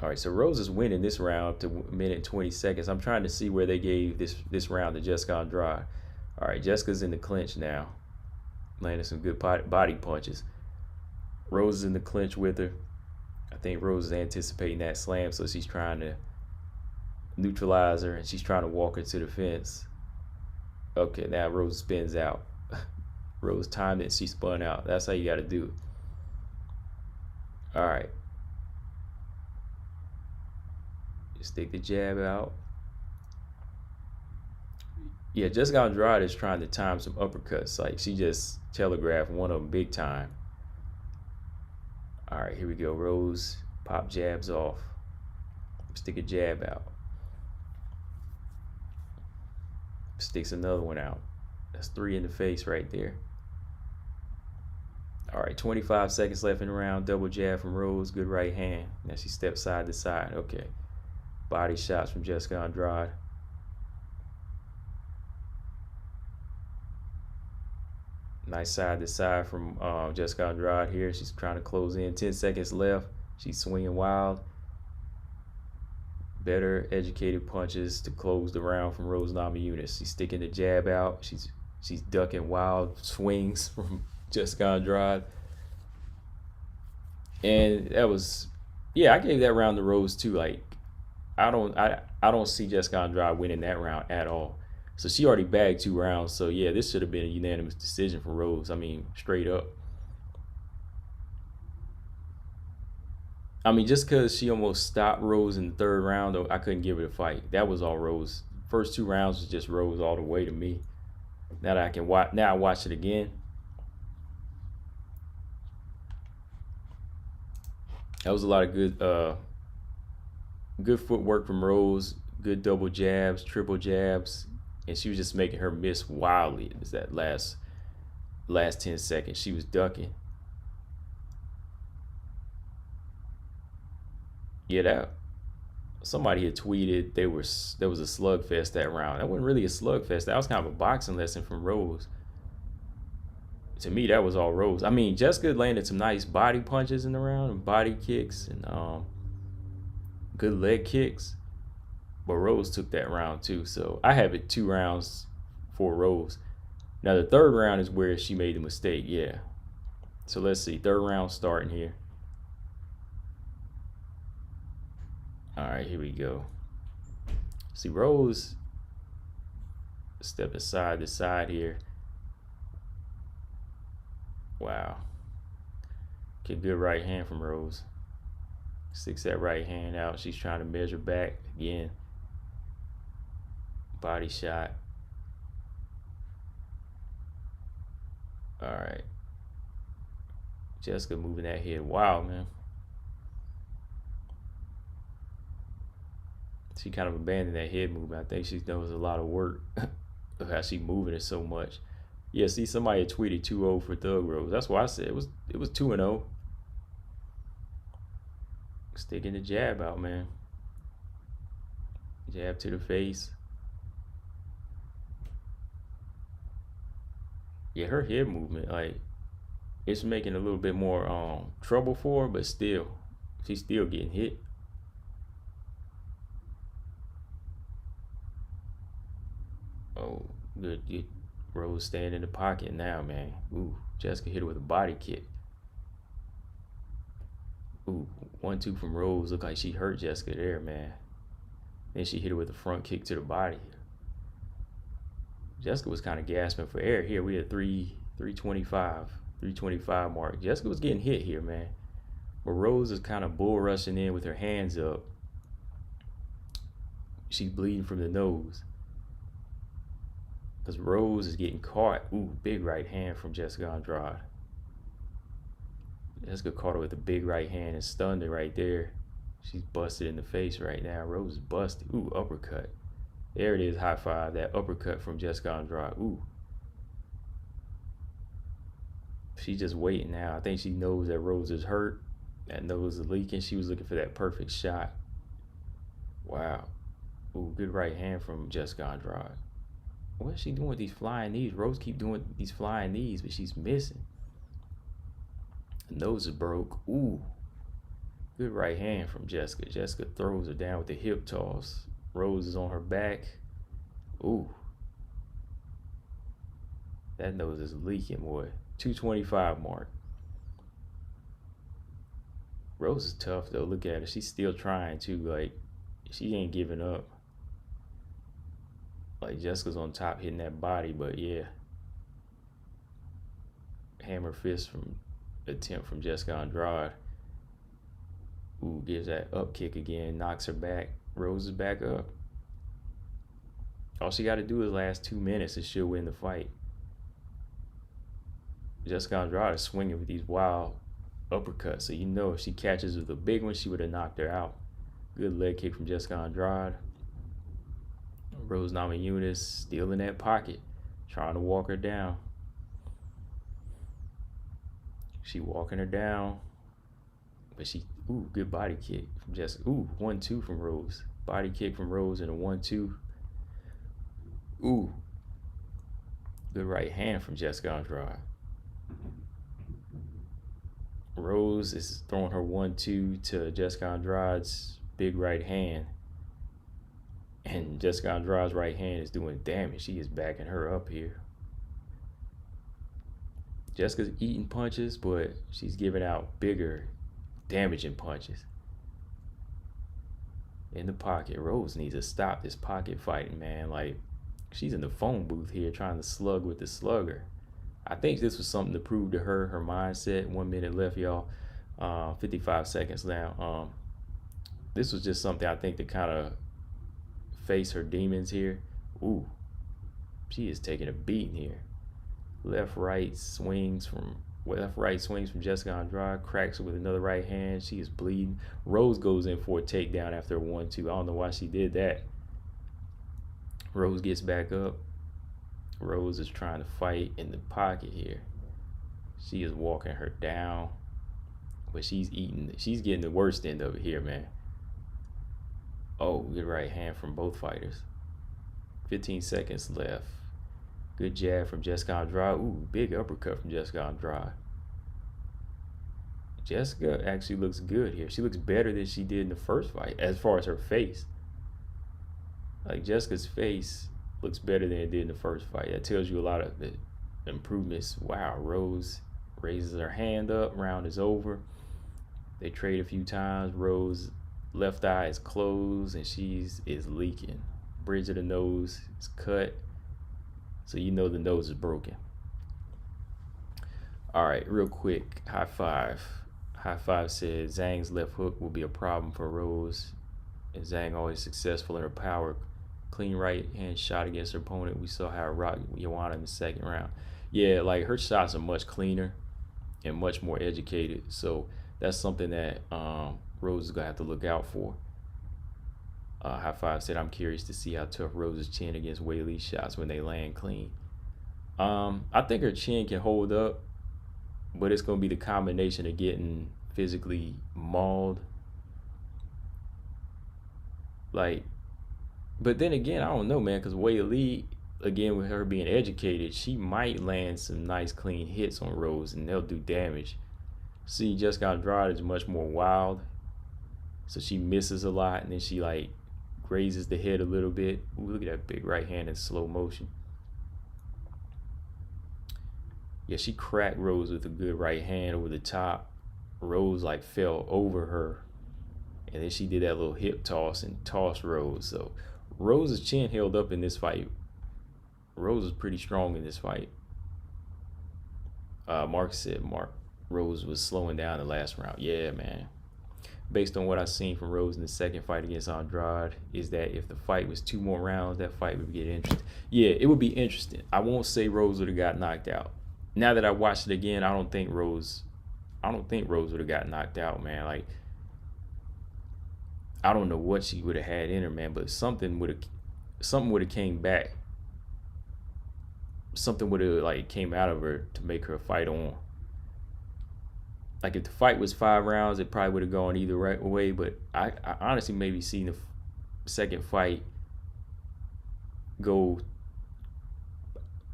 All right, so Rose is winning this round up to 1 minute and 20 seconds. I'm trying to see where they gave this round to Jessica Andrade. All right, Jessica's in the clinch now, landing some good body punches. Rose is in the clinch with her. I think Rose is anticipating that slam, so she's trying to neutralize her, and she's trying to walk her to the fence. Okay, now Rose spins out. Rose timed it, she spun out. That's how you got to do it. All right. Just stick the jab out. Yeah, Jessica Andrade is trying to time some uppercuts. Like, she just telegraphed one of them big time. All right, here we go. Rose pop jabs off. Stick a jab out. Sticks another one out. That's 3 in the face right there. All right, 25 seconds left in the round. Double jab from Rose. Good right hand. Now she steps side to side. Okay. Body shots from Jessica Andrade. Nice side to side from Jessica Andrade here. She's trying to close in. 10 seconds left. She's swinging wild. Better educated punches to close the round from Rose Namajunas. She's sticking the jab out. She's ducking wild swings from Jessica Andrade. And that was, yeah, I gave that round to Rose too. Like, I don't see Jessica Andrade winning that round at all. So she already bagged 2 rounds. So yeah, this should have been a unanimous decision for Rose. I mean, straight up. I mean, just because she almost stopped Rose in the 3rd round, though, I couldn't give it a fight. That was all Rose. First 2 rounds was just Rose all the way to me. Now that I can watch, now I watch it again. That was a lot of good footwork from Rose. Good double jabs, triple jabs, and she was just making her miss wildly. It's that last 10 seconds. She was ducking. Yeah, that somebody had tweeted there was a slugfest that round. That wasn't really a slugfest. That was kind of a boxing lesson from Rose. To me, that was all Rose. I mean, Jessica landed some nice body punches in the round and body kicks and good leg kicks. But Rose took that round too. So I have it 2 rounds for Rose. Now the 3rd round is where she made the mistake. Yeah. So let's see. 3rd round starting here. All right, here we go. See, Rose stepping side to side here. Wow. Get a good right hand from Rose. Sticks that right hand out. She's trying to measure back again. Body shot. All right. Jessica moving that head. Wow, man. She kind of abandoned that head movement. I think she knows a lot of work of how she moving it so much. Yeah, see, somebody had tweeted 2-0 for Thug Rose. That's why I said it was 2-0. Sticking the jab out, man. Jab to the face. Yeah, her head movement, like, it's making a little bit more trouble for her, but still, she's still getting hit. Oh, good. Rose staying in the pocket now, man. Ooh, Jessica hit her with a body kick. Ooh, 1-2 from Rose. Looked like she hurt Jessica there, man. Then she hit her with a front kick to the body. Jessica was kind of gasping for air here. We had 325 mark. Jessica was getting hit here, man. But Rose is kind of bull rushing in with her hands up. She's bleeding from the nose. Because Rose is getting caught. Ooh, big right hand from Jessica Andrade. Jessica caught her with a big right hand and stunned her right there. She's busted in the face right now. Rose is busted. Ooh, uppercut. There it is, high five. That uppercut from Jessica Andrade. Ooh. She's just waiting now. I think she knows that Rose is hurt. That nose is leaking. She was looking for that perfect shot. Wow. Ooh, good right hand from Jessica Andrade. What is she doing with these flying knees? Rose keep doing these flying knees, but she's missing. The nose is broke. Ooh. Good right hand from Jessica. Jessica throws her down with the hip toss. Rose is on her back. Ooh. That nose is leaking, boy. 225 mark. Rose is tough, though. Look at her. She's still trying, too. Like, she ain't giving up. Like, Jessica's on top hitting that body, but yeah. Hammer fist from attempt from Jessica Andrade. Ooh, gives that up kick again. Knocks her back. Rose is back up. All she got to do is last 2 minutes and she'll win the fight. Jessica Andrade is swinging with these wild uppercuts. So you know if she catches with a big one, she would have knocked her out. Good leg kick from Jessica Andrade. Rose Namajunas still in that pocket, trying to walk her down. She walking her down. But she, ooh, good body kick from Jessica. Ooh, 1-2 from Rose. Body kick from Rose and a 1-2. Ooh. Good right hand from Jessica Andrade. Rose is throwing her 1-2 to Jessica Andrade's big right hand. And Jessica Andrade's right hand is doing damage. She is backing her up here. Jessica's eating punches, but she's giving out bigger, damaging punches. In the pocket. Rose needs to stop this pocket fighting, man. Like, she's in the phone booth here trying to slug with the slugger. I think this was something to prove to her mindset. 1 minute left, y'all. 55 seconds now. This was just something I think to kind of face her demons here. Ooh, she is taking a beating here. Left right swings from Jessica Andrade. Cracks her with another right hand. She is bleeding. Rose goes in for a takedown after a 1-2. I don't know why she did that. Rose gets back up. Rose is trying to fight in the pocket here. She is walking her down, but she's getting the worst end of it here, man. Oh, good right hand from both fighters. 15 seconds left. Good jab from Jessica Andrade. Ooh, big uppercut from Jessica Andrade. Jessica actually looks good here. She looks better than she did in the first fight as far as her face. Like, Jessica's face looks better than it did in the first fight. That tells you a lot of the improvements. Wow, Rose raises her hand up. Round is over. They trade a few times. Rose left eye is closed and she is leaking. Bridge of the nose is cut. So you know the nose is broken. All right, real quick, high five. High Five said Zhang's left hook will be a problem for Rose, and Zhang always successful in her power. Clean right hand shot against her opponent. We saw how rocked Joanna in the second round. Yeah, like her shots are much cleaner and much more educated. So that's something that Rose is gonna have to look out for. High Five said, "I'm curious to see how tough Rose's chin against Wei Lee's shots when they land clean." I think her chin can hold up, but it's gonna be the combination of getting physically mauled. Like, but then again, I don't know, man, because Wei Lee, again, with her being educated, she might land some nice clean hits on Rose and they'll do damage. See, Jessica Andrade is much more wild, so she misses a lot and then she like grazes the head a little bit. Ooh, look at that big right hand in slow motion. Yeah, she cracked Rose with a good right hand over the top. Rose like fell over her, and then she did that little hip toss and tossed Rose. So Rose's chin held up in this fight. Rose is pretty strong in this fight. Mark said Rose was slowing down the last round. Yeah, man. Based on what I've seen from Rose in the second fight against Andrade, is that if the fight was 2 more rounds, that fight would get interesting. Yeah, it would be interesting. I won't say Rose would have got knocked out. Now that I watched it again, I don't think Rose would have got knocked out, man. Like, I don't know what she would have had in her, man, but something would have came back. Something would have like came out of her to make her fight on. Like if the fight was 5 rounds, it probably would have gone either way. But I honestly maybe seen the second fight go.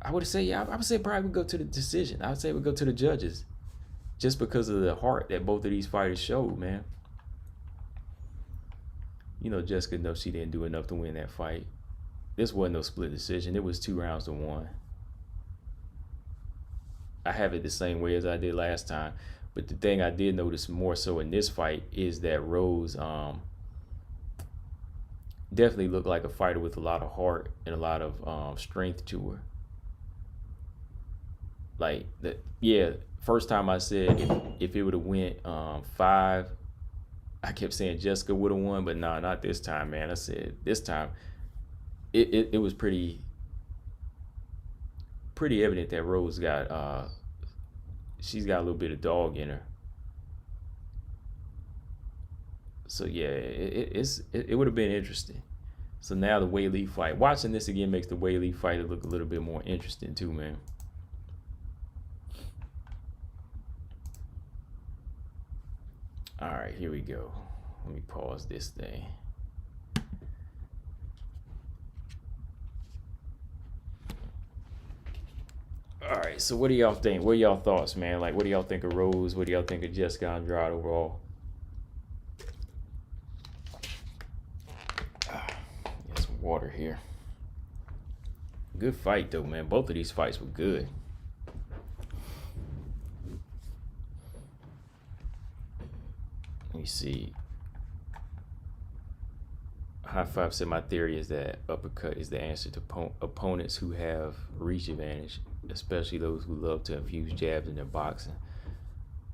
I would say, yeah, I would say probably would go to the decision. I would say it would go to the judges, just because of the heart that both of these fighters showed, man. You know, Jessica knows she didn't do enough to win that fight. This wasn't no split decision. It was 2 rounds to 1. I have it the same way as I did last time. But the thing I did notice more so in this fight is that Rose definitely looked like a fighter with a lot of heart and a lot of strength to her. Like yeah. First time I said if it would have went 5, I kept saying Jessica would have won, but nah, not this time, man. I said this time it was pretty evident that Rose got she's got a little bit of dog in her. So yeah, it would have been interesting. So now the Wei Lee fight. Watching this again makes the Wei Lee fight look a little bit more interesting too, man. All right, here we go. Let me pause this thing. All right, so what do y'all think? What are y'all thoughts, man? Like, what do y'all think of Rose? What do y'all think of Jessica Andrade overall? Get some water here. Good fight, though, man. Both of these fights were good. Let me see. High Five said my theory is that uppercut is the answer to opponents who have reach advantage, especially those who love to infuse jabs in their boxing.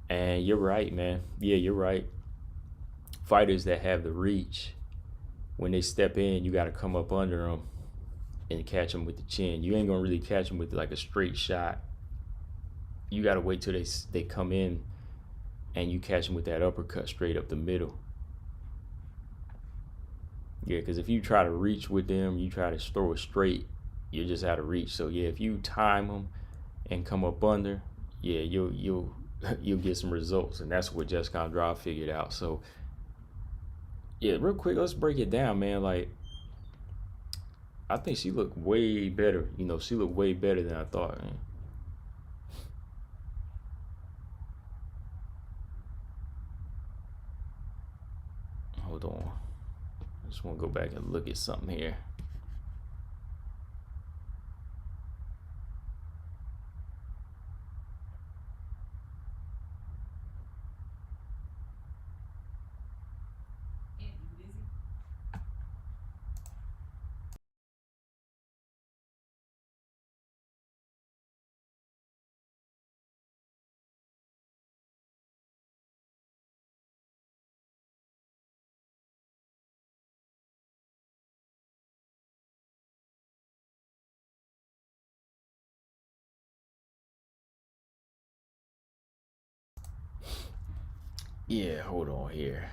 And you're right, man. Yeah, you're right. Fighters that have the reach, when they step in, you got to come up under them and catch them with the chin. You ain't gonna really catch them with like a straight shot. You got to wait till they come in and you catch them with that uppercut straight up the middle. Yeah, because if you try to reach with them, you try to throw it straight, you're just out of reach. So yeah, if you time them and come up under, yeah, you'll get some results, and that's what Jessica Andrade figured out. So yeah, real quick, let's break it down, man. Like, I think she looked way better. You know, she looked way better than I thought, man. Hold on. I just want to go back and look at something here. Yeah, hold on here.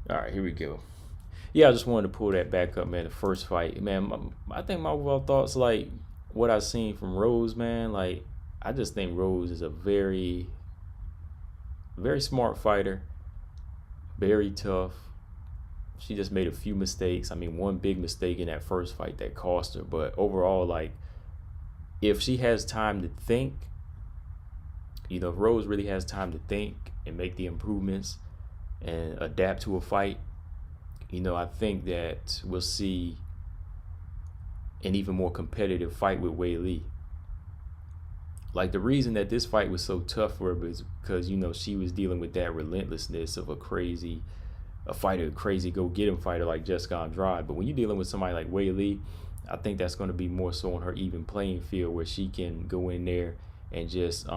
All right, here we go. Yeah, I just wanted to pull that back up, man. The first fight, man. I think my overall thoughts, like what I seen from Rose, man. Like I just think Rose is a very, very smart fighter, very tough. She just made a few mistakes. I mean, one big mistake in that first fight that cost her. But overall, like if she has time to think, if Rose really has time to think and make the improvements and adapt to a fight, I think that we'll see an even more competitive fight with Wei Lee. Like the reason that this fight was so tough for her was because she was dealing with that relentlessness of a fighter, a crazy go get him fighter like Jessica Andrade. But when you're dealing with somebody like Wei Lee, I think that's going to be more so on her even playing field where she can go in there and just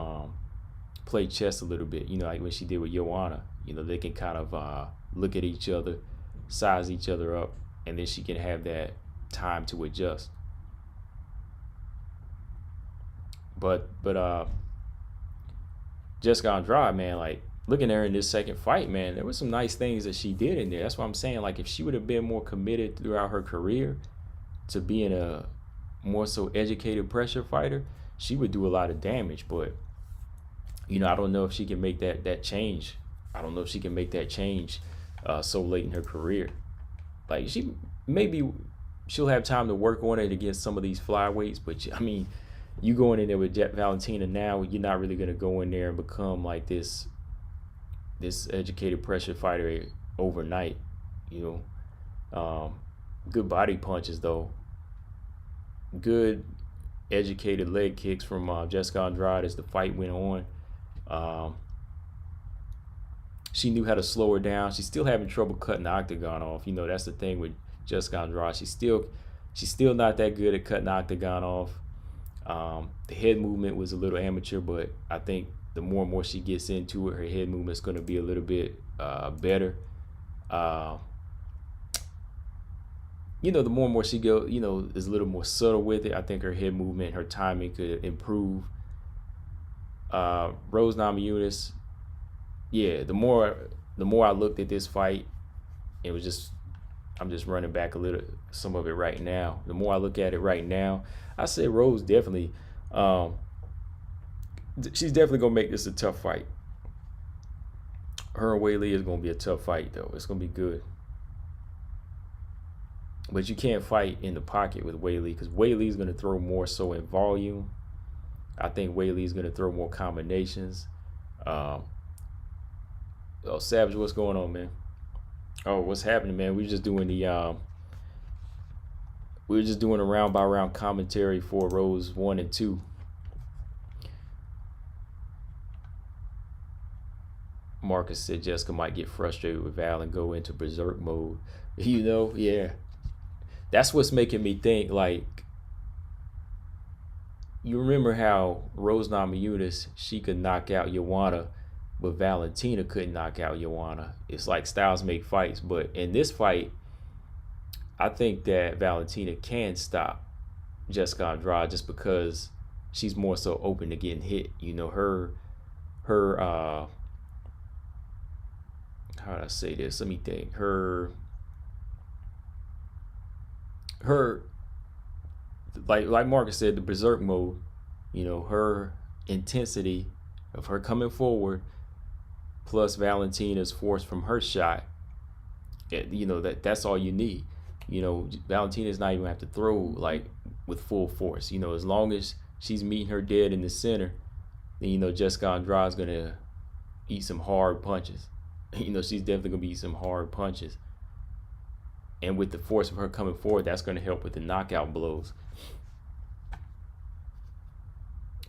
play chess a little bit. Like when she did with Joanna. They can kind of look at each other, size each other up, and then she can have that time to adjust. But Jessica Andrade, man, like looking at her in this second fight, man, there were some nice things that she did in there. That's what I'm saying. Like if she would have been more committed throughout her career to being a more so educated pressure fighter, she would do a lot of damage. But I don't know if she can make that change. I don't know if she can make that change so late in her career. Like she'll have time to work on it against some of these flyweights, but I mean, you going in there with Valentina now, you're not really gonna go in there and become like this educated pressure fighter overnight. Good body punches though. Good educated leg kicks from Jessica Andrade as the fight went on. She knew how to slow her down. She's still having trouble cutting the octagon off. That's the thing with Jessica Andrade. She's still not that good at cutting the octagon off. The head movement was a little amateur, but I think the more and more she gets into it, her head movement's going to be a little bit better. The more and more she go, is a little more subtle with it. I think her head movement, her timing could improve. Rose Namajunas, yeah. The more I looked at this fight, it was just I'm just running back a little some of it right now. The more I look at it right now, I say Rose definitely. She's definitely gonna make this a tough fight. Her and Wei Lee is gonna be a tough fight though. It's gonna be good. But you can't fight in the pocket with Wei Lee because Wei Lee is gonna throw more so in volume. I think Wei Lee is gonna throw more combinations. Oh, Savage, what's going on, man? Oh, what's happening, man? We were just doing a round by round commentary for Rose 1 and 2. Marcus said Jessica might get frustrated with Val and go into berserk mode. Yeah. That's what's making me think, like, you remember how Rose Namajunas, she could knock out Joanna, but Valentina couldn't knock out Joanna. It's like styles make fights, but in this fight, I think that Valentina can stop Jessica Andrade just because she's more so open to getting hit. Her how do I say this? Let me think. Her like Marcus said, the berserk mode, her intensity of her coming forward plus Valentina's force from her shot, that's all you need. Valentina's not even have to throw like with full force. As long as she's meeting her dead in the center, then Jessica Andrade's gonna eat some hard punches. She's definitely gonna eat some hard punches. And with the force of her coming forward, that's gonna help with the knockout blows.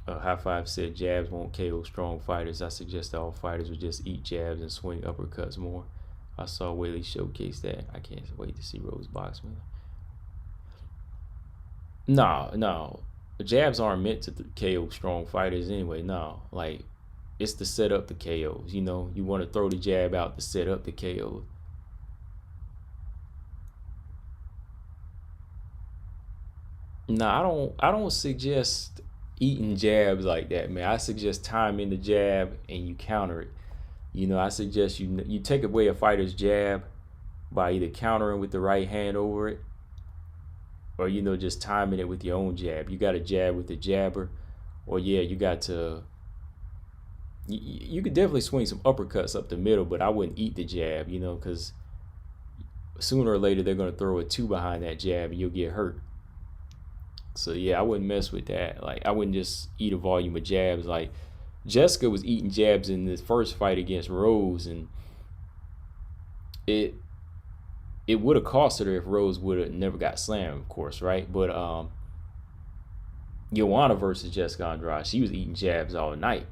High Five said jabs won't KO strong fighters. I suggest all fighters would just eat jabs and swing uppercuts more. I saw Wei Lee showcase that. I can't wait to see Rose box, man. No. The jabs aren't meant to KO strong fighters anyway. No, like it's to set up the KOs. You want to throw the jab out to set up the KO. Nah, I don't suggest eating jabs like that, man. I suggest timing the jab and you counter it. I suggest you take away a fighter's jab by either countering with the right hand over it, or just timing it with your own jab. You got to jab with the jabber, or yeah, you got to. You could definitely swing some uppercuts up the middle, but I wouldn't eat the jab, because sooner or later they're going to throw a two behind that jab and you'll get hurt. So yeah, I wouldn't mess with that. Like I wouldn't just eat a volume of jabs. Like Jessica was eating jabs in this first fight against Rose, and it it would have costed her if Rose would have never got slammed, of course, right? But Joanna versus Jessica Andrade, she was eating jabs all night.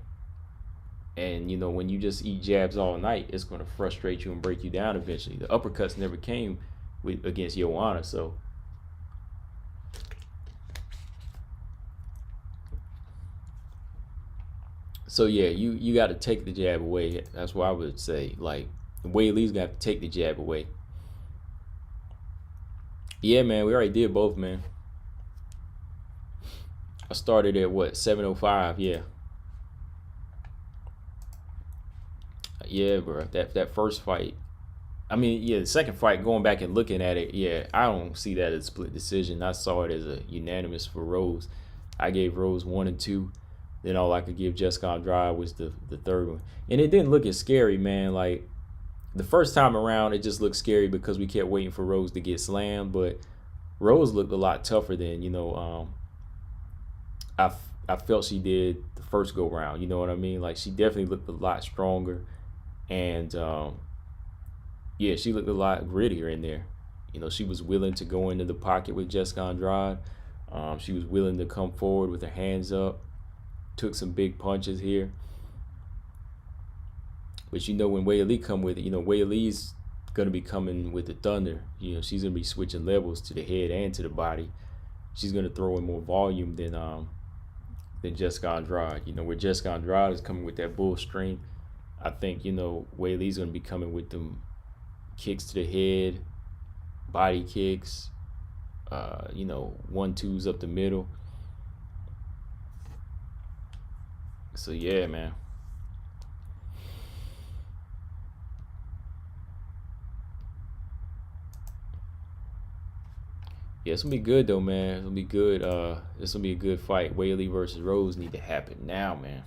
And when you just eat jabs all night, it's going to frustrate you and break you down eventually. The uppercuts never came against Joanna, so yeah, you got to take the jab away. That's what I would say. Like Wade Lee's gonna have to take the jab away. Yeah, man, we already did both, man. I started at what 7:05. Yeah, yeah, bro. That first fight. I mean, yeah, the second fight. Going back and looking at it, yeah, I don't see that as a split decision. I saw it as a unanimous for Rose. I gave Rose 1 and 2. Then all I could give Jessica Andrade was the third one, and it didn't look as scary, man. Like the first time around, it just looked scary because we kept waiting for Rose to get slammed. But Rose looked a lot tougher than I I felt she did the first go round. You know what I mean? Like she definitely looked a lot stronger, and yeah, she looked a lot grittier in there. She was willing to go into the pocket with Jessica Andrade. She was willing to come forward with her hands up. Took some big punches here. But when Wei Lee come with it, Wei Lee's gonna be coming with the thunder. She's gonna be switching levels to the head and to the body. She's gonna throw in more volume than Jessica Andrade. Where Jessica Andrade is coming with that bull string, I think Wei Lee's gonna be coming with them kicks to the head, body kicks, 1-2s up the middle. So yeah, man. Yeah, it's gonna be good though, man. It's gonna be good. It's gonna be a good fight. Whaley versus Rose need to happen now, man.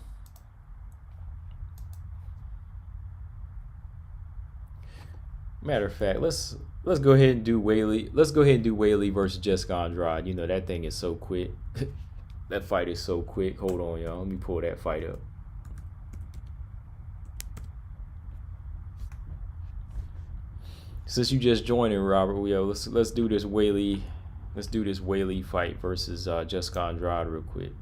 Matter of fact, let's go ahead and do Whaley. Let's go ahead and do Whaley versus Jessica Andrade. That thing is so quick. That fight is so quick. Hold on, y'all. Let me pull that fight up. Since you just joined in, Robert, let's do this Whaley. Let's do this Whaley fight versus Jessica Andrade real quick.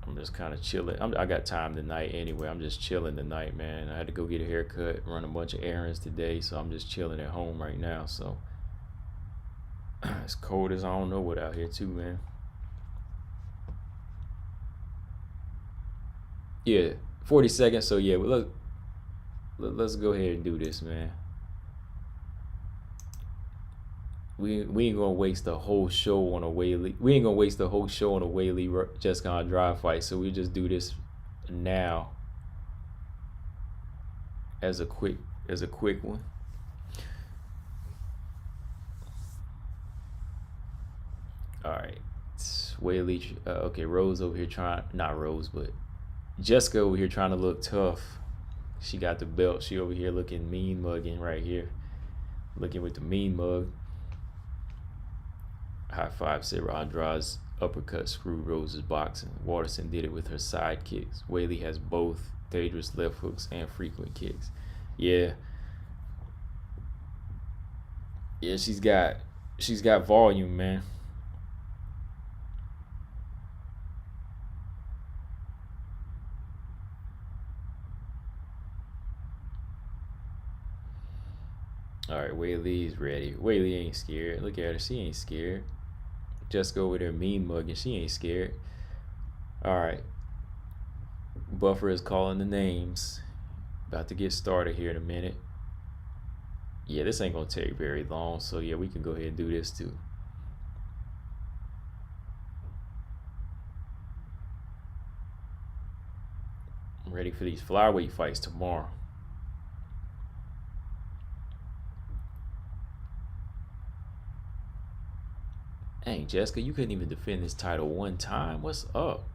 I'm just kind of chilling. I got time tonight anyway. I'm just chilling tonight, man. I had to go get a haircut, run a bunch of errands today, so I'm just chilling at home right now. So it's cold as I don't know what out here too, man. Yeah, 40 seconds. So yeah, let's go ahead and do this, man. We ain't gonna waste the whole show on a Whaley. We ain't gonna waste the whole show on a Whaley Jessica Andrade fight. So we just do this now as a quick one. All right, Whaley. Okay, Rose over here trying, not Rose, but Jessica over here trying to look tough. She got the belt. She over here looking mean mugging right here, looking with the mean mug. High five Sarah Andrade's uppercut screwed Rose's boxing. Waterson did it with her side kicks. Whaley has both dangerous left hooks and frequent kicks. Yeah. Yeah, she's got volume, man. All right, Whaley's ready. Whaley ain't scared. Look at her. She ain't scared. Jessica over there mean mugging. She ain't scared. All right. Buffer is calling the names. About to get started here in a minute. Yeah, this ain't gonna take very long, so yeah, we can go ahead and do this too. I'm ready for these flyweight fights tomorrow. Dang, Jessica, you couldn't even defend this title one time. What's up?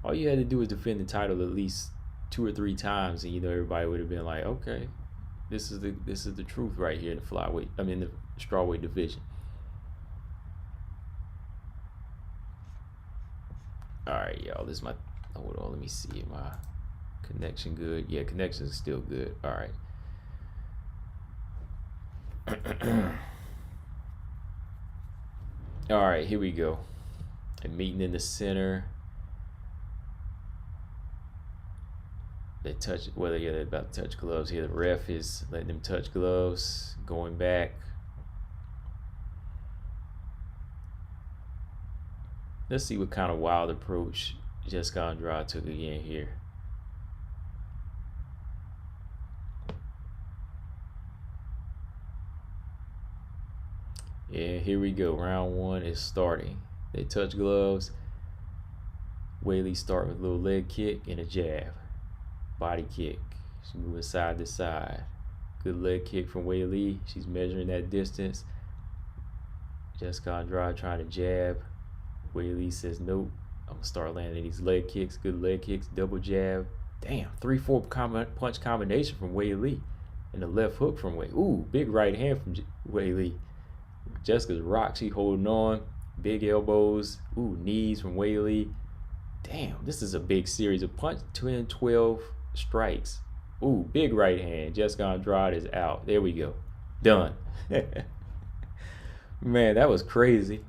All you had to do was defend the title at least 2 or 3 times, and everybody would have been like, okay, this is the truth right here in the flyweight. I mean the strawweight division. All right, y'all. This is my. Hold on, let me see. My connection good? Yeah, connection is still good. All right. All right, here we go. A meeting in the center. They touch, whether they're about to touch gloves here. The ref is letting them touch gloves, going back. Let's see what kind of wild approach Jessica Andrade took again here. Yeah, here we go. Round 1 is starting. They touch gloves. Weili start with a little leg kick and a jab. Body kick. She's moving side to side. Good leg kick from Weili. She's measuring that distance. Jessica Andrade trying to jab. Weili says nope. I'm gonna start landing these leg kicks. Good leg kicks. Double jab. Damn, 3-4 punch combination from Weili. And the left hook from Weili. Ooh, big right hand from Weili. Jessica's rock. She holding on. Big elbows. Ooh, knees from Weili. Damn, this is a big series of punch. 12 strikes. Ooh, big right hand. Jessica Andrade is out. There we go. Done. Man, that was crazy.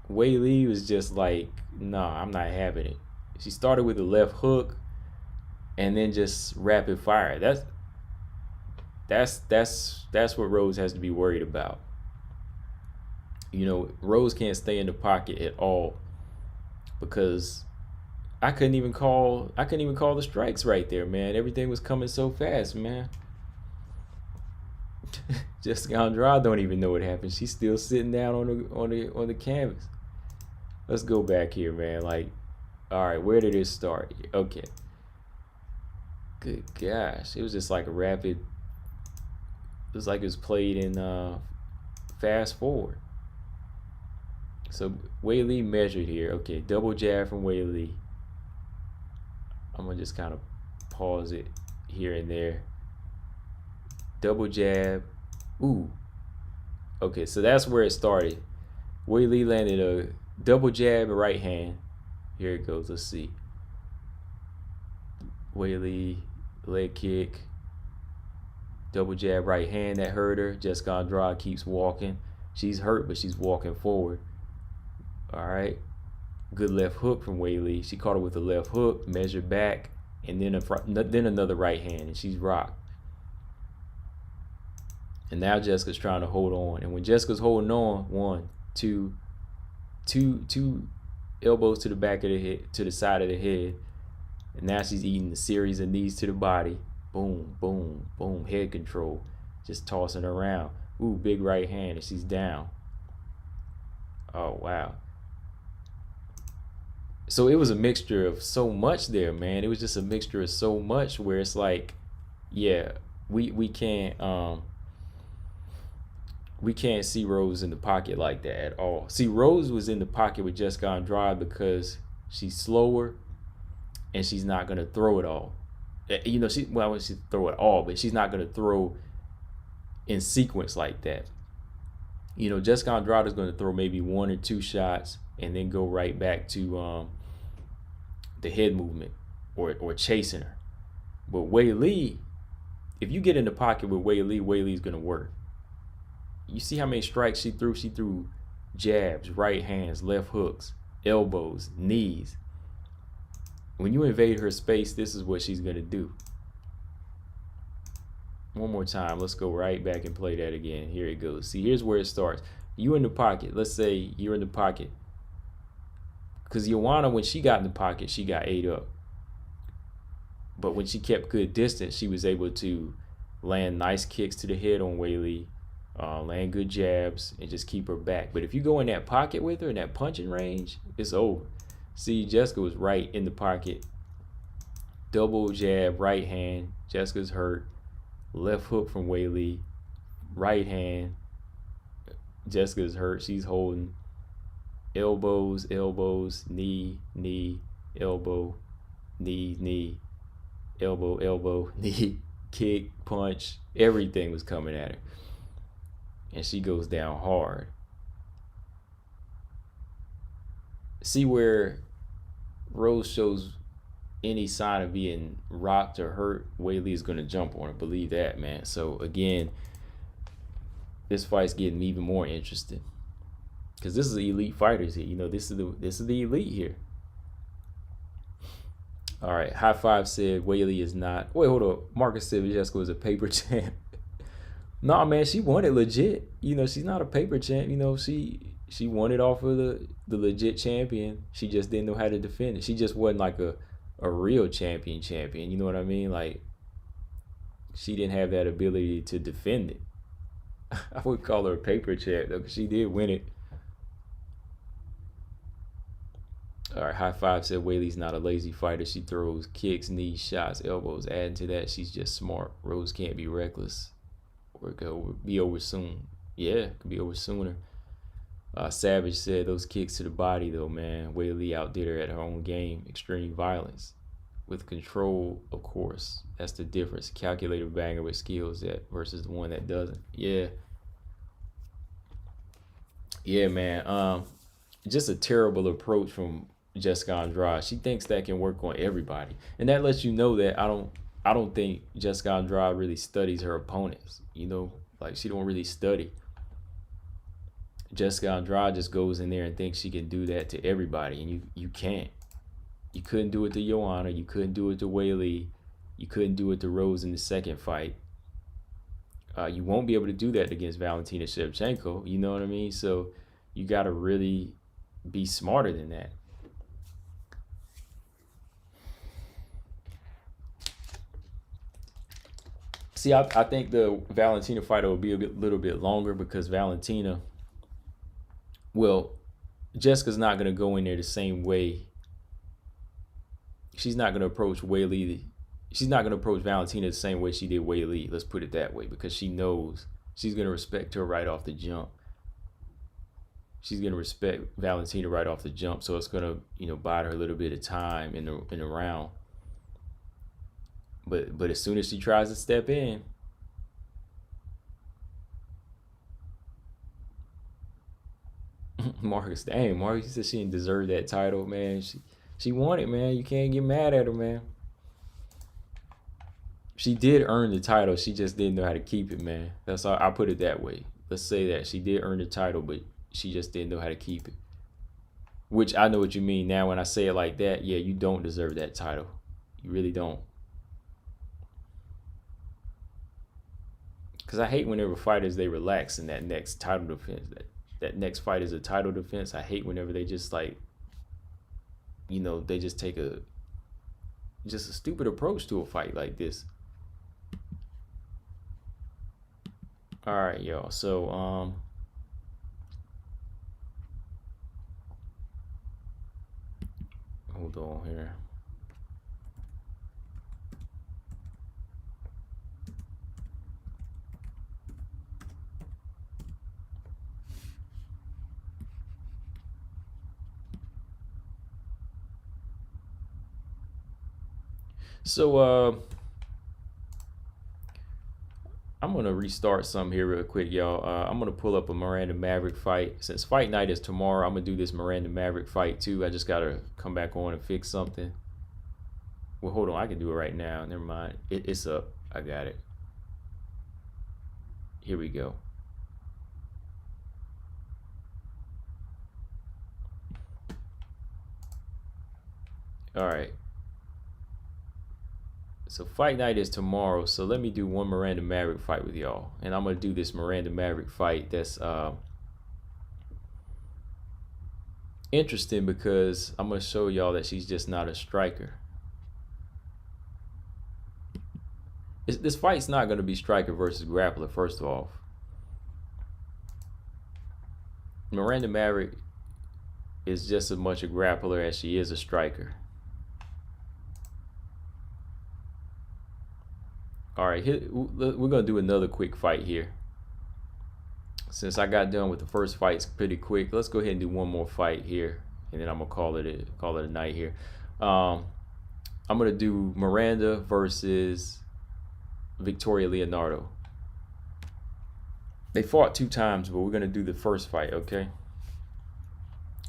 Weili was just like, nah, I'm not having it. She started with the left hook and then just rapid fire. That's what Rose has to be worried about. You know, Rose can't stay in the pocket at all because I couldn't even call the strikes right there, man. Everything was coming so fast, man. Jessica Andrade don't even know what happened. She's still sitting down on the canvas. Let's go back here, man. Like, all right, where did it start? Okay. Good gosh, it was just like a rapid. It was like it was played in fast forward. So Weili measured here. Okay, double jab from Weili. I'm gonna just kind of pause it here and there. Double jab. Ooh. Okay, so that's where it started. Weili landed a double jab right hand. Here it goes. Let's see. Weili leg kick. Double jab right hand that hurt her. Jessica Andrade keeps walking. She's hurt, but she's walking forward. All right. Good left hook from Weili. She caught her with the left hook, measured back, and then another right hand, and she's rocked. And now Jessica's trying to hold on. And when Jessica's holding on, two elbows to the back of the head, to the side of the head. And now she's eating a series of knees to the body. Boom, boom, boom. Head control. Just tossing around. Ooh, big right hand, and she's down. Oh, wow. So it was a mixture of so much there, man. It was just a mixture of so much where it's like, yeah, we can't see Rose in the pocket like that at all. See, Rose was in the pocket with Jessica Andrade because she's slower and she's not gonna throw it all. You know, she throw it all, but she's not gonna throw in sequence like that. You know, Jessica Andrade is gonna throw maybe 1 or 2 shots and then go right back to the head movement or chasing her. But Weili, if you get in the pocket with Weili, Weili's gonna work. You see how many strikes she threw? She threw jabs, right hands, left hooks, elbows, knees. When you invade her space, this is what she's gonna do. One more time. Let's go right back and play that again. Here it goes. See, here's where it starts. You in the pocket. Let's say you're in the pocket. Because Joanna, when she got in the pocket, she got ate up. But when she kept good distance, she was able to land nice kicks to the head on Weili, land good jabs, and just keep her back. But if you go in that pocket with her, in that punching range, it's over. See, Jessica was right in the pocket. Double jab, right hand. Jessica's hurt. Left hook from Weili. Right hand. Jessica's hurt. She's holding. Elbows, elbows, knee, knee, elbow, knee, knee, elbow, elbow, knee, kick, punch. Everything was coming at her. And she goes down hard. See where Rose shows any sign of being rocked or hurt, Weili is going to jump on her. Believe that, man. So, again, this fight's getting me even more interested. Because this is the elite fighters here. You know, this is the elite here. All right, High Five said Weili is not. Wait, hold up. Marcus said Jessica was a paper champ. Nah, man, she won it legit. You know, she's not a paper champ. You know, she won it off of the legit champion. She just didn't know how to defend it. She just wasn't like a real champion. You know what I mean? Like, she didn't have that ability to defend it. I would call her a paper champ though, because she did win it. All right, High Five said Weili's not a lazy fighter. She throws kicks, knees, shots, elbows. Adding to that, she's just smart. Rose can't be reckless or it could be over soon. Yeah, it could be over sooner. Savage said those kicks to the body, though, man. Weili outdid her at her own game. Extreme violence. With control, of course. That's the difference. Calculated banger with skills versus the one that doesn't. Yeah. Yeah, man. Just a terrible approach from Jessica Andrade. She thinks that can work on everybody, and that lets you know that I don't think Jessica Andrade really studies her opponents. You know, like she don't really study. Jessica Andrade just goes in there and thinks she can do that to everybody, and you can't. You couldn't do it to Joanna. You couldn't do it to Weili. You couldn't do it to Rose in the second fight. You won't be able to do that against Valentina Shevchenko. You know what I mean? So you got to really be smarter than that. See, I think the Valentina fight will be little bit longer because Valentina, well, Jessica's not going to go in there the same way. She's not going to approach Weili. She's not going to approach Valentina the same way she did Weili. Let's put it that way, because she knows she's going to respect her right off the jump. She's going to respect Valentina right off the jump, so it's going to, you know, buy her a little bit of time in the round. But as soon as she tries to step in, Marcus, dang, Marcus said she didn't deserve that title, man. She won it, man. You can't get mad at her, man. She did earn the title. She just didn't know how to keep it, man. That's all. I put it that way. Let's say that she did earn the title, but she just didn't know how to keep it. Which I know what you mean now when I say it like that. Yeah, you don't deserve that title. You really don't. Because I hate whenever fighters, they relax in that next title defense. That next fight is a title defense. I hate whenever they just like, you know, they just take a stupid approach to a fight like this. All right, y'all. So, hold on here. So, I'm going to restart some here real quick, y'all. I'm going to pull up a Miranda Maverick fight. Since fight night is tomorrow, I'm going to do this Miranda Maverick fight too. I just got to come back on and fix something. Well, hold on. I can do it right now. Never mind. It's up. I got it. Here we go. All right. So fight night is tomorrow. So let me do one Miranda Maverick fight with y'all. And I'm going to do this Miranda Maverick fight that's interesting because I'm going to show y'all that she's just not a striker. This fight's not going to be striker versus grappler, first of all. Miranda Maverick is just as much a grappler as she is a striker. All right, we're going to do another quick fight here. Since I got done with the first fights pretty quick, let's go ahead and do one more fight here, and then I'm gonna call it a night here. I'm gonna do Miranda versus Victoria Leonardo. They fought 2 times, but we're gonna do the first fight, okay?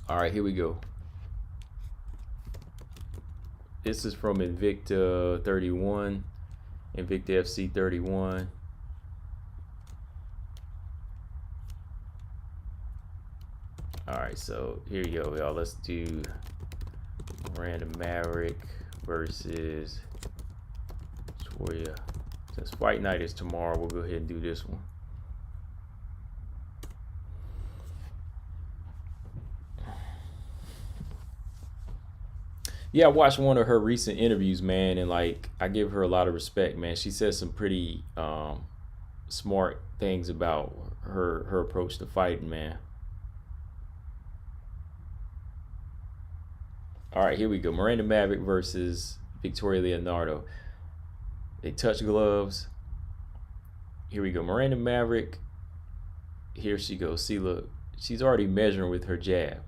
All right, here we go. This is from Invicta 31, Invicta FC 31. All right, so here you go, y'all. Let's do Miranda Maverick versus Victoria. Since fight night is tomorrow, we'll go ahead and do this one. Yeah, I watched one of her recent interviews, man, and like I give her a lot of respect, man. She says some pretty smart things about her approach to fighting, man. All right, here we go. Miranda Maverick versus Victoria Leonardo. They touch gloves. Here we go. Miranda Maverick. Here she goes. See, look. She's already measuring with her jab.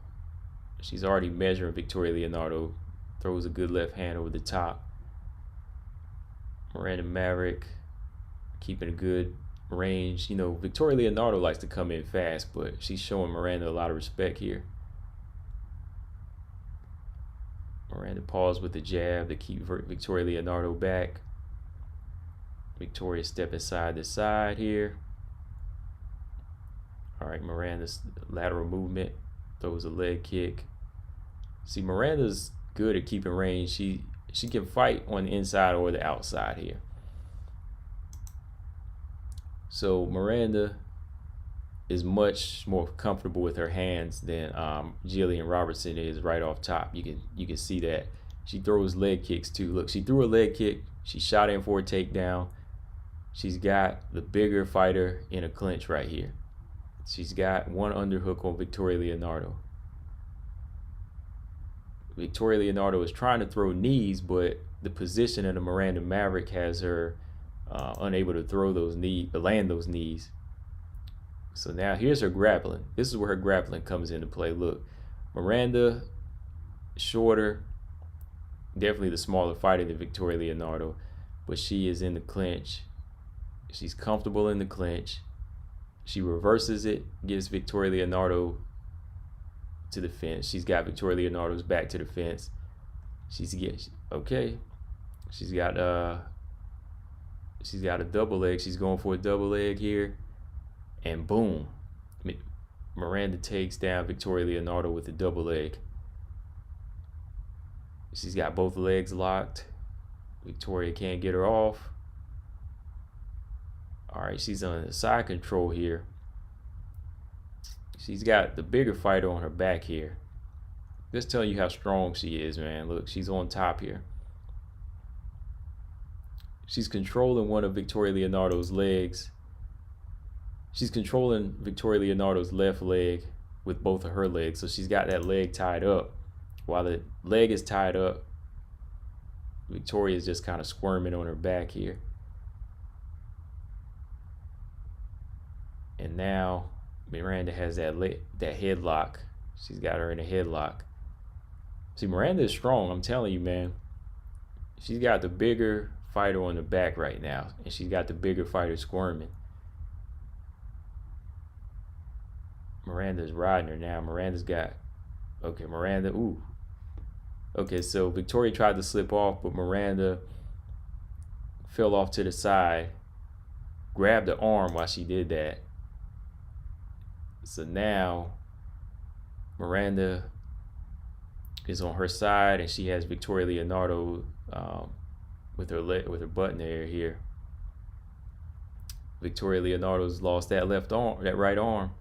She's already measuring. Victoria Leonardo throws a good left hand over the top. Miranda Maverick keeping a good range. You know, Victoria Leonardo likes to come in fast, but she's showing Miranda a lot of respect here. Miranda paused with the jab to keep Victoria Leonardo back. Victoria stepping side to side here. All right, Miranda's lateral movement, throws a leg kick. See, Miranda's good at keeping range. She can fight on the inside or the outside here. So Miranda is much more comfortable with her hands than Jillian Robertson is right off top. You can see that. She throws leg kicks too. Look, she threw a leg kick. She shot in for a takedown. She's got the bigger fighter in a clinch right here. She's got one underhook on Victoria Leonardo. Victoria Leonardo is trying to throw knees, but the position of the Miranda Maverick has her unable to throw those knees, land those knees. So now here's her grappling. This is where her grappling comes into play. Look, Miranda, shorter, definitely the smaller fighter than Victoria Leonardo, but she is in the clinch. She's comfortable in the clinch. She reverses it, gives Victoria Leonardo to the fence. She's got Victoria Leonardo's back to the fence. She's okay. She's got a double leg. She's going for a double leg here. And boom, Miranda takes down Victoria Leonardo with a double leg. She's got both legs locked. Victoria can't get her off. All right, she's on the side control here. She's got the bigger fighter on her back here. Just telling you how strong she is, man. Look, she's on top here. She's controlling one of Victoria Leonardo's legs. She's controlling Victoria Leonardo's left leg with both of her legs. So she's got that leg tied up. While the leg is tied up, Victoria is just kind of squirming on her back here. And now Miranda has that headlock. She's got her in a headlock. See, Miranda is strong. I'm telling you, man. She's got the bigger fighter on the back right now. And she's got the bigger fighter squirming. Miranda's riding her now. Miranda's got... Okay, Miranda... Ooh. Okay, so Victoria tried to slip off, but Miranda fell off to the side. Grabbed the arm while she did that. So now Miranda is on her side, and she has Victoria Leonardo with her button area here. Victoria Leonardo's lost that left arm, that right arm.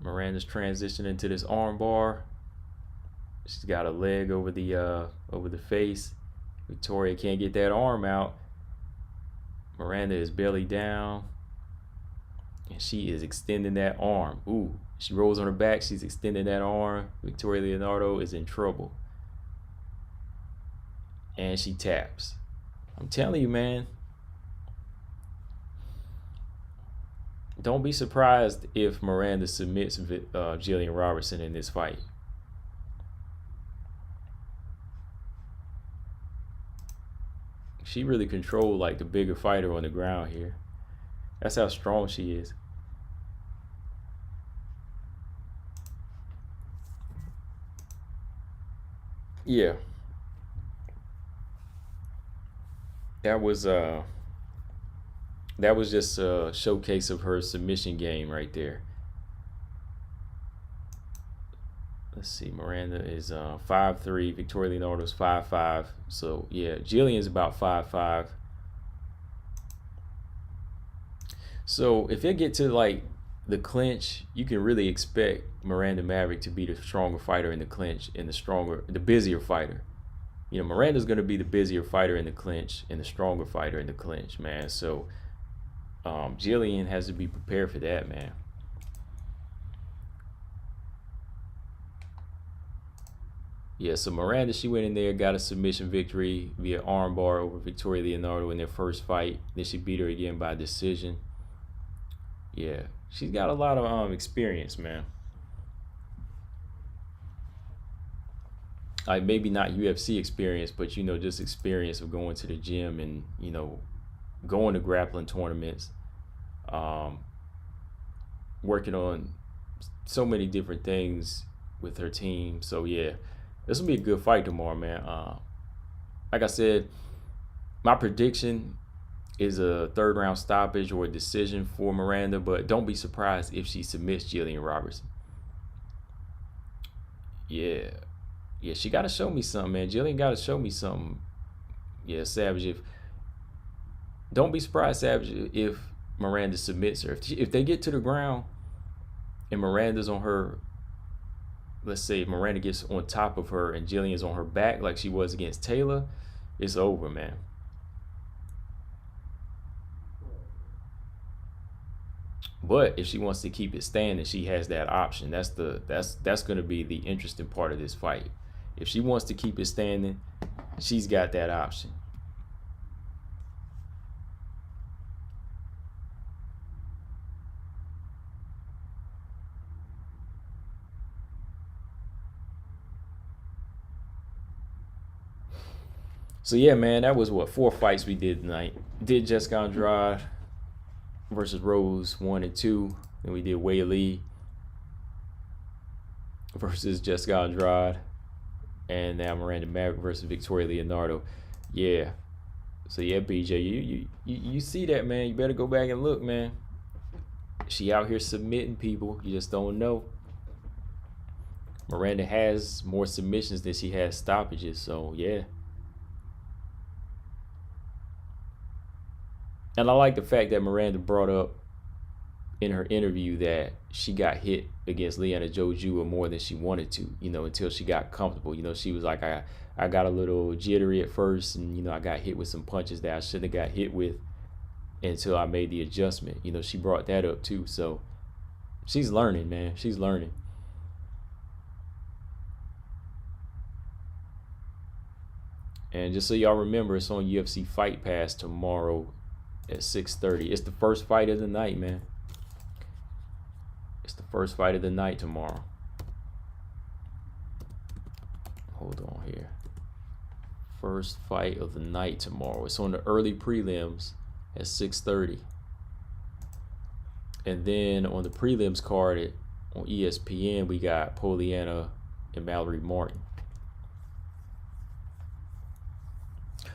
Miranda's transitioning to this arm bar. She's got a leg over the face. Victoria can't get that arm out. Miranda is belly down, and she is extending that arm. Ooh, she rolls on her back. She's extending that arm. Victoria Leonardo is in trouble, and she taps. I'm telling you, man. Don't be surprised if Miranda submits Jillian Robertson in this fight. She really controlled like the bigger fighter on the ground here. That's how strong she is. Yeah. That was just a showcase of her submission game right there. Let's see, Miranda is 5'3", Victoria Leonardo's 5'5". So yeah, Jillian's about 5'5". So if it get to like the clinch, you can really expect Miranda Maverick to be the stronger fighter in the clinch and the busier fighter. You know, Miranda's going to be the busier fighter in the clinch and the stronger fighter in the clinch, man. So Jillian has to be prepared for that, man. Yeah, so Miranda, she went in there, got a submission victory via armbar over Victoria Leonardo in their first fight. Then she beat her again by decision. Yeah, she's got a lot of experience, man. Like maybe not UFC experience, but you know, just experience of going to the gym and you know, going to grappling tournaments, um, working on so many different things with her team. So yeah, this will be a good fight tomorrow, man. Like I said, my prediction is a third round stoppage or a decision for Miranda, but don't be surprised if she submits Jillian Robertson. Yeah, yeah, she got to show me something, man. Jillian got to show me something. Yeah, Savage. If don't be surprised, Savage, if Miranda submits her. If they get to the ground and Miranda's on her, let's say Miranda gets on top of her and Jillian's on her back like she was against Taylor, it's over, man. But if she wants to keep it standing, she has that option. That's going to be the interesting part of this fight. If she wants to keep it standing, she's got that option. So yeah, man, that was what 4 fights we did tonight. Did Jessica Andrade versus Rose 1 and 2. Then we did Wei Lee versus Jessica Andrade, and now Miranda Maverick versus Victoria Leonardo. Yeah. So yeah, BJ, you see that, man? You better go back and look, man. She out here submitting people. You just don't know. Miranda has more submissions than she has stoppages. So yeah. And I like the fact that Miranda brought up in her interview that she got hit against Liana Jojua more than she wanted to, you know, until she got comfortable. You know, she was like, I got a little jittery at first, and, you know, I got hit with some punches that I shouldn't have got hit with until I made the adjustment. You know, she brought that up too. So she's learning, man. She's learning. And just so y'all remember, it's on UFC Fight Pass tomorrow at 6:30. It's the first fight of the night, man. It's the first fight of the night tomorrow. Hold on here. First fight of the night tomorrow. It's on the early prelims at 6:30. And then on the prelims card on ESPN, we got Poliana and Mallory Martin.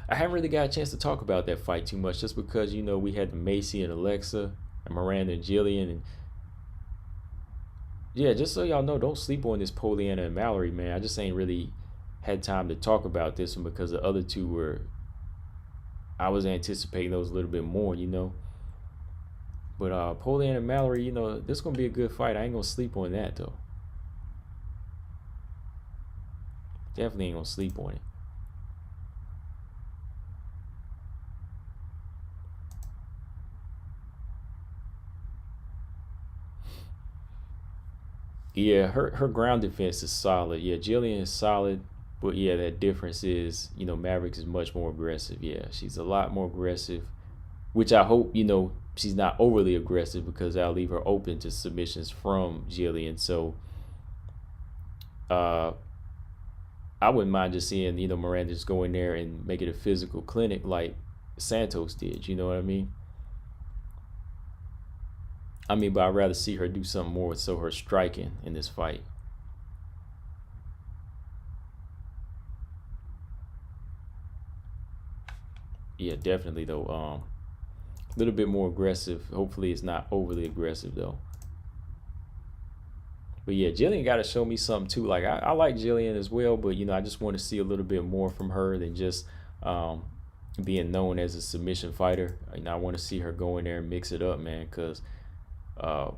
I haven't really got a chance to talk about that fight too much, just because, you know, we had the Macy and Alexa and Miranda and Jillian. And yeah, just so y'all know, don't sleep on this Poliana and Mallory, man. I just ain't really had time to talk about this one because the other two I was anticipating those a little bit more, you know. But Poliana and Mallory, you know, this is going to be a good fight. I ain't going to sleep on that, though. Definitely ain't gonna sleep on it. Yeah, her ground defense is solid. Yeah, Jillian is solid, but yeah, that difference is, Mavericks is much more aggressive. Yeah, she's a lot more aggressive, which I hope, she's not overly aggressive because I'll leave her open to submissions from Jillian. So uh I wouldn't mind just seeing, Miranda just go in there and make it a physical clinic like Santos did, you know what I mean? But I'd rather see her do something more so her striking in this fight. Yeah, definitely though. A little bit more aggressive. Hopefully it's not overly aggressive though. But yeah, Jillian got to show me something too. Like I like Jillian as well, but I just want to see a little bit more from her than just being known as a submission fighter. I want to see her go in there and mix it up, man, because uh,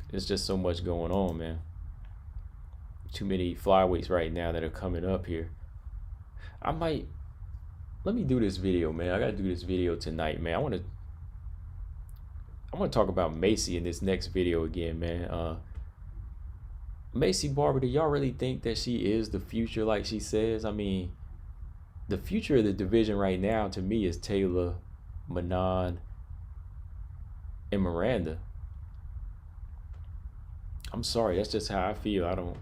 there's just so much going on, man. Too many flyweights right now that are coming up here. I might let me do this video, man. I gotta do this video tonight, man. I want to talk about Macy in this next video again, man. Macy Barber, do y'all really think that she is the future like she says? The future of the division right now to me is Taylor, Manon, and Miranda. I'm sorry, that's just how I feel. I don't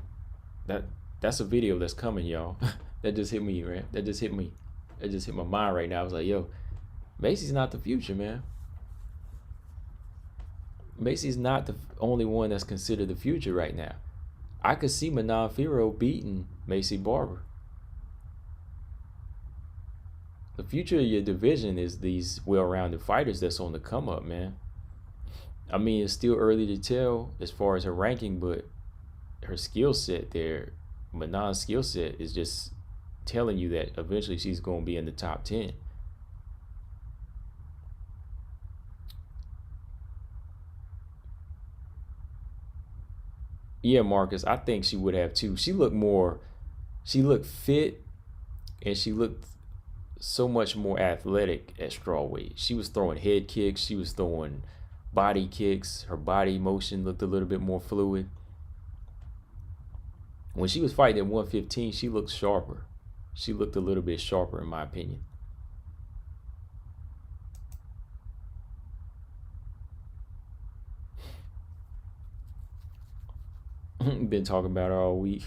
that's a video that's coming, y'all. That just hit me, right? That just hit me. That just hit my mind right now. I was like, yo, Macy's not the future, man. Macy's not the only one that's considered the future right now. I could see Manon Firo beating Macy Barber. The future of your division is these well-rounded fighters that's on the come up, man. It's still early to tell as far as her ranking, but her skill set there, Manon's skill set is just telling you that eventually she's going to be in the top 10. Yeah, Marcus, I think she would have too. She looked fit, and she looked so much more athletic at strawweight. She was throwing head kicks, she was throwing body kicks. Her body motion looked a little bit more fluid. When she was fighting at 115, she looked sharper. She looked a little bit sharper, in my opinion. Been talking about her all week.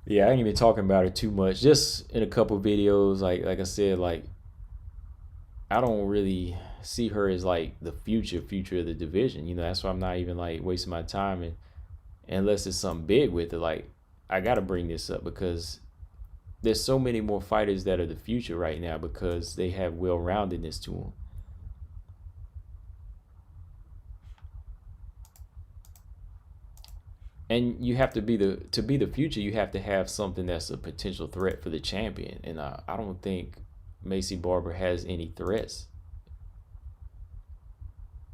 Yeah, I ain't even talking about her too much. Just in a couple videos, like I said, like I don't really see her as like the future of the division. That's why I'm not even like wasting my time, and unless it's something big with it. Like I gotta bring this up because there's so many more fighters that are the future right now because they have well-roundedness to them. And you have to be the future. You have to have something that's a potential threat for the champion. And I don't think Macy Barber has any threats.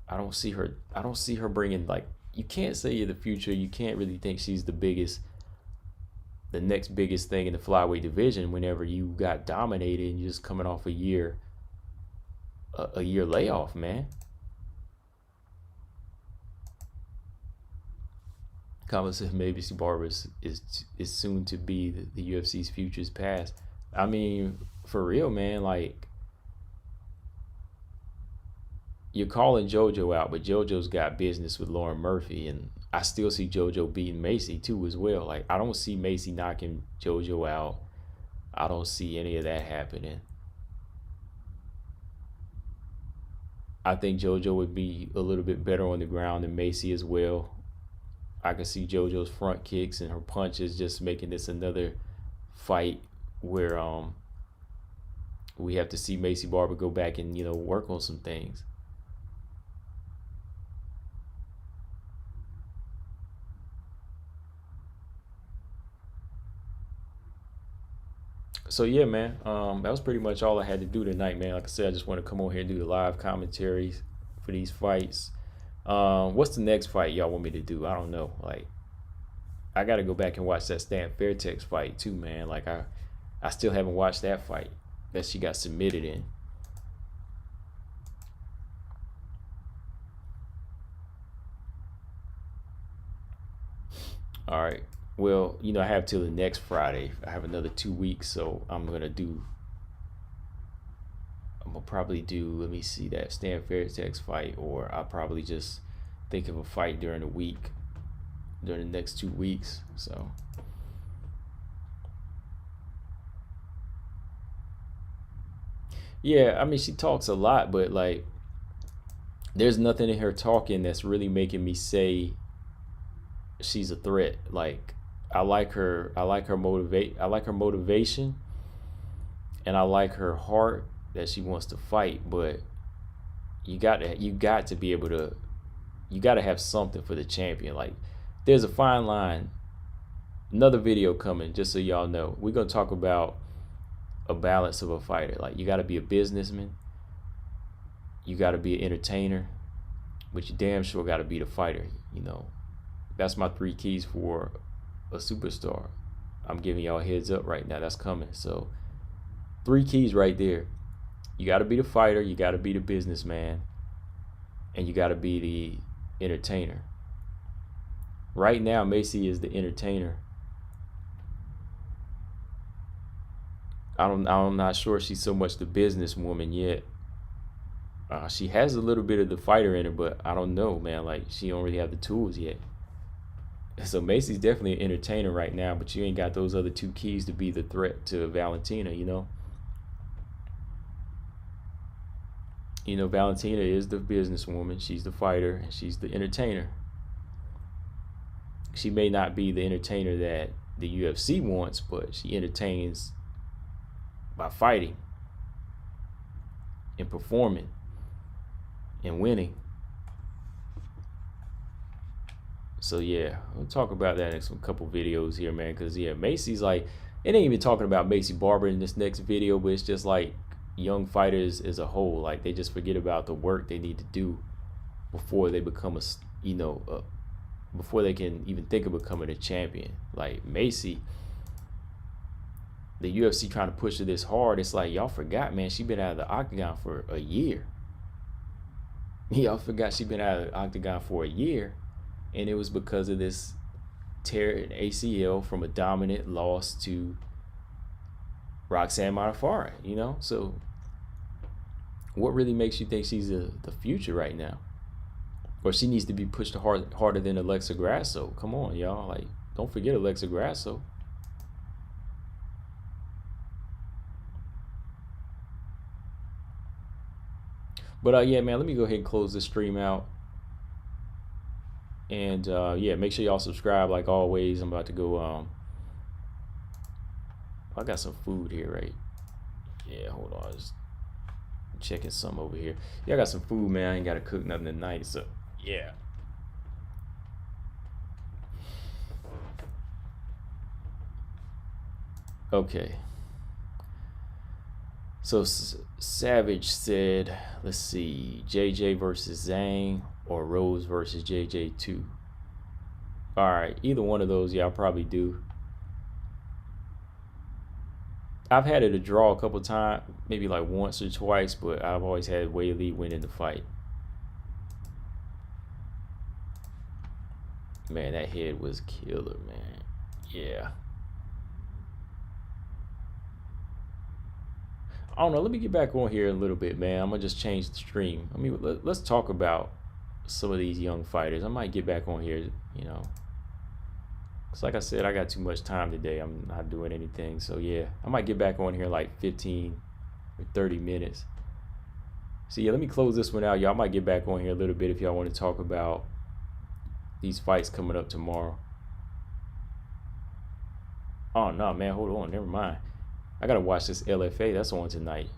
I don't see her bringing, like, you can't say you're the future. You can't really think she's the next biggest thing in the flyweight division whenever you got dominated and you're just coming off a year layoff, man. Kama said maybe C. Barber is soon to be the UFC's future's past. For real, man, like you're calling JoJo out, but JoJo's got business with Lauren Murphy, and I still see JoJo beating Macy too as well. Like I don't see Macy knocking JoJo out. I don't see any of that happening. I think JoJo would be a little bit better on the ground than Macy as well. I can see JoJo's front kicks and her punches just making this another fight where we have to see Macy Barber go back and work on some things. So yeah, man, that was pretty much all I had to do tonight, man. Like I said, I just want to come on here and do the live commentaries for these fights. What's the next fight y'all want me to do? I don't know. Like, I got to go back and watch that Stan Fairtex fight too, man. Like I still haven't watched that fight that she got submitted in. All right. Well, I have till the next Friday. I have another 2 weeks, so I'm gonna probably do. Let me see that Stan Fairtex fight, or I'll probably just think of a fight during the week, during the next 2 weeks. So. Yeah, I mean, she talks a lot, but like, there's nothing in her talking that's really making me say she's a threat. Like, I like her. I like her motivation, and I like her heart that she wants to fight. But you got to be able to. You got to have something for the champion. Like, there's a fine line. Another video coming, just so y'all know. We're gonna talk about a balance of a fighter. Like, you got to be a businessman. You got to be an entertainer, but you damn sure got to be the fighter. That's my 3 keys for a superstar. I'm giving y'all a heads up right now. That's coming. So 3 keys right there. You got to be the fighter. You got to be the businessman, and you got to be the entertainer. Right now, Macy is the entertainer. I'm not sure she's so much the businesswoman yet. She has a little bit of the fighter in her, but I don't know, man. Like, she don't really have the tools yet. So Macy's definitely an entertainer right now, but you ain't got those other 2 keys to be the threat to Valentina. Valentina is the businesswoman. She's the fighter, and she's the entertainer. She may not be the entertainer that the UFC wants, but she entertains by fighting and performing and winning. So yeah, we'll talk about that in some couple videos here, man. Because Macy's like, it ain't even talking about Macy Barber in this next video, but it's just like young fighters as a whole. Like, they just forget about the work they need to do before they become before they can even think of becoming a champion. Like, Macy, the UFC trying to push her this hard. It's like, y'all forgot, man. She been out of the octagon for a year. Y'all forgot she been out of the octagon for a year. And it was because of this tear in ACL from a dominant loss to Roxanne Modafferi, So what really makes you think she's the future right now? Or she needs to be pushed harder than Alexa Grasso? Come on, y'all. Like, don't forget Alexa Grasso. But yeah, man, let me go ahead and close this stream out. And yeah, make sure y'all subscribe like always. I'm about to go. I got some food here, right? Yeah, hold on. Just checking some over here. Yeah, I got some food, man. I ain't got to cook nothing tonight. So yeah. Okay. So Savage said, let's see, JJ versus Zhang or Rose versus JJ2. All right, either one of those, yeah, I'll probably do. I've had it a draw a couple times, maybe like once or twice, but I've always had Weili winning the fight. Man, that head was killer, man. Yeah. I don't know. Let me get back on here a little bit, man. I'm gonna just change the stream. I mean, let's talk about some of these young fighters. I might get back on here, Cause like I said, I got too much time today. I'm not doing anything. So yeah, I might get back on here like 15 or 30 minutes. So yeah, let me close this one out, y'all. I might get back on here a little bit if y'all want to talk about these fights coming up tomorrow. Oh no, man, hold on. Never mind. I gotta watch this LFA. That's on tonight.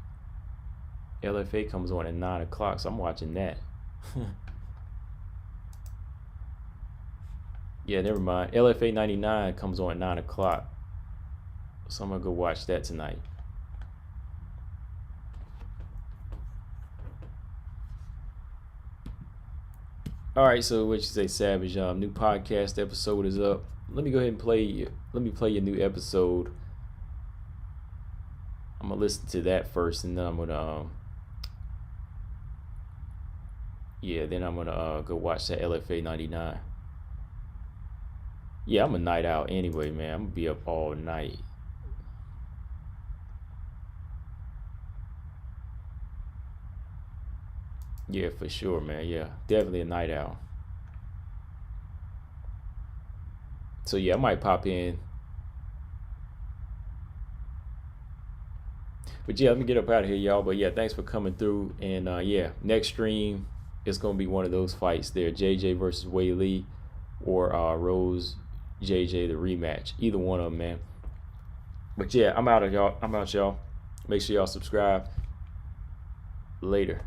LFA comes on at 9 o'clock, so I'm watching that. Yeah, never mind. LFA 99 comes on at 9 o'clock, so I'm gonna go watch that tonight. All right, so what you say, Savage? New podcast episode is up. let me go ahead and play. Let me play your new episode. I'm gonna listen to that first, and then I'm gonna yeah, then I'm gonna go watch that LFA 99. Yeah, I'm a night out anyway, man. I'm gonna be up all night. Yeah, for sure, man. Yeah, definitely a night owl. So yeah, I might pop in. But yeah, let me get up out of here, y'all. But yeah, thanks for coming through. And yeah, next stream it's gonna be one of those fights there, JJ versus Wei Lee, or Rose JJ the rematch. Either one of them, man. But yeah, I'm out, y'all. Make sure y'all subscribe. Later.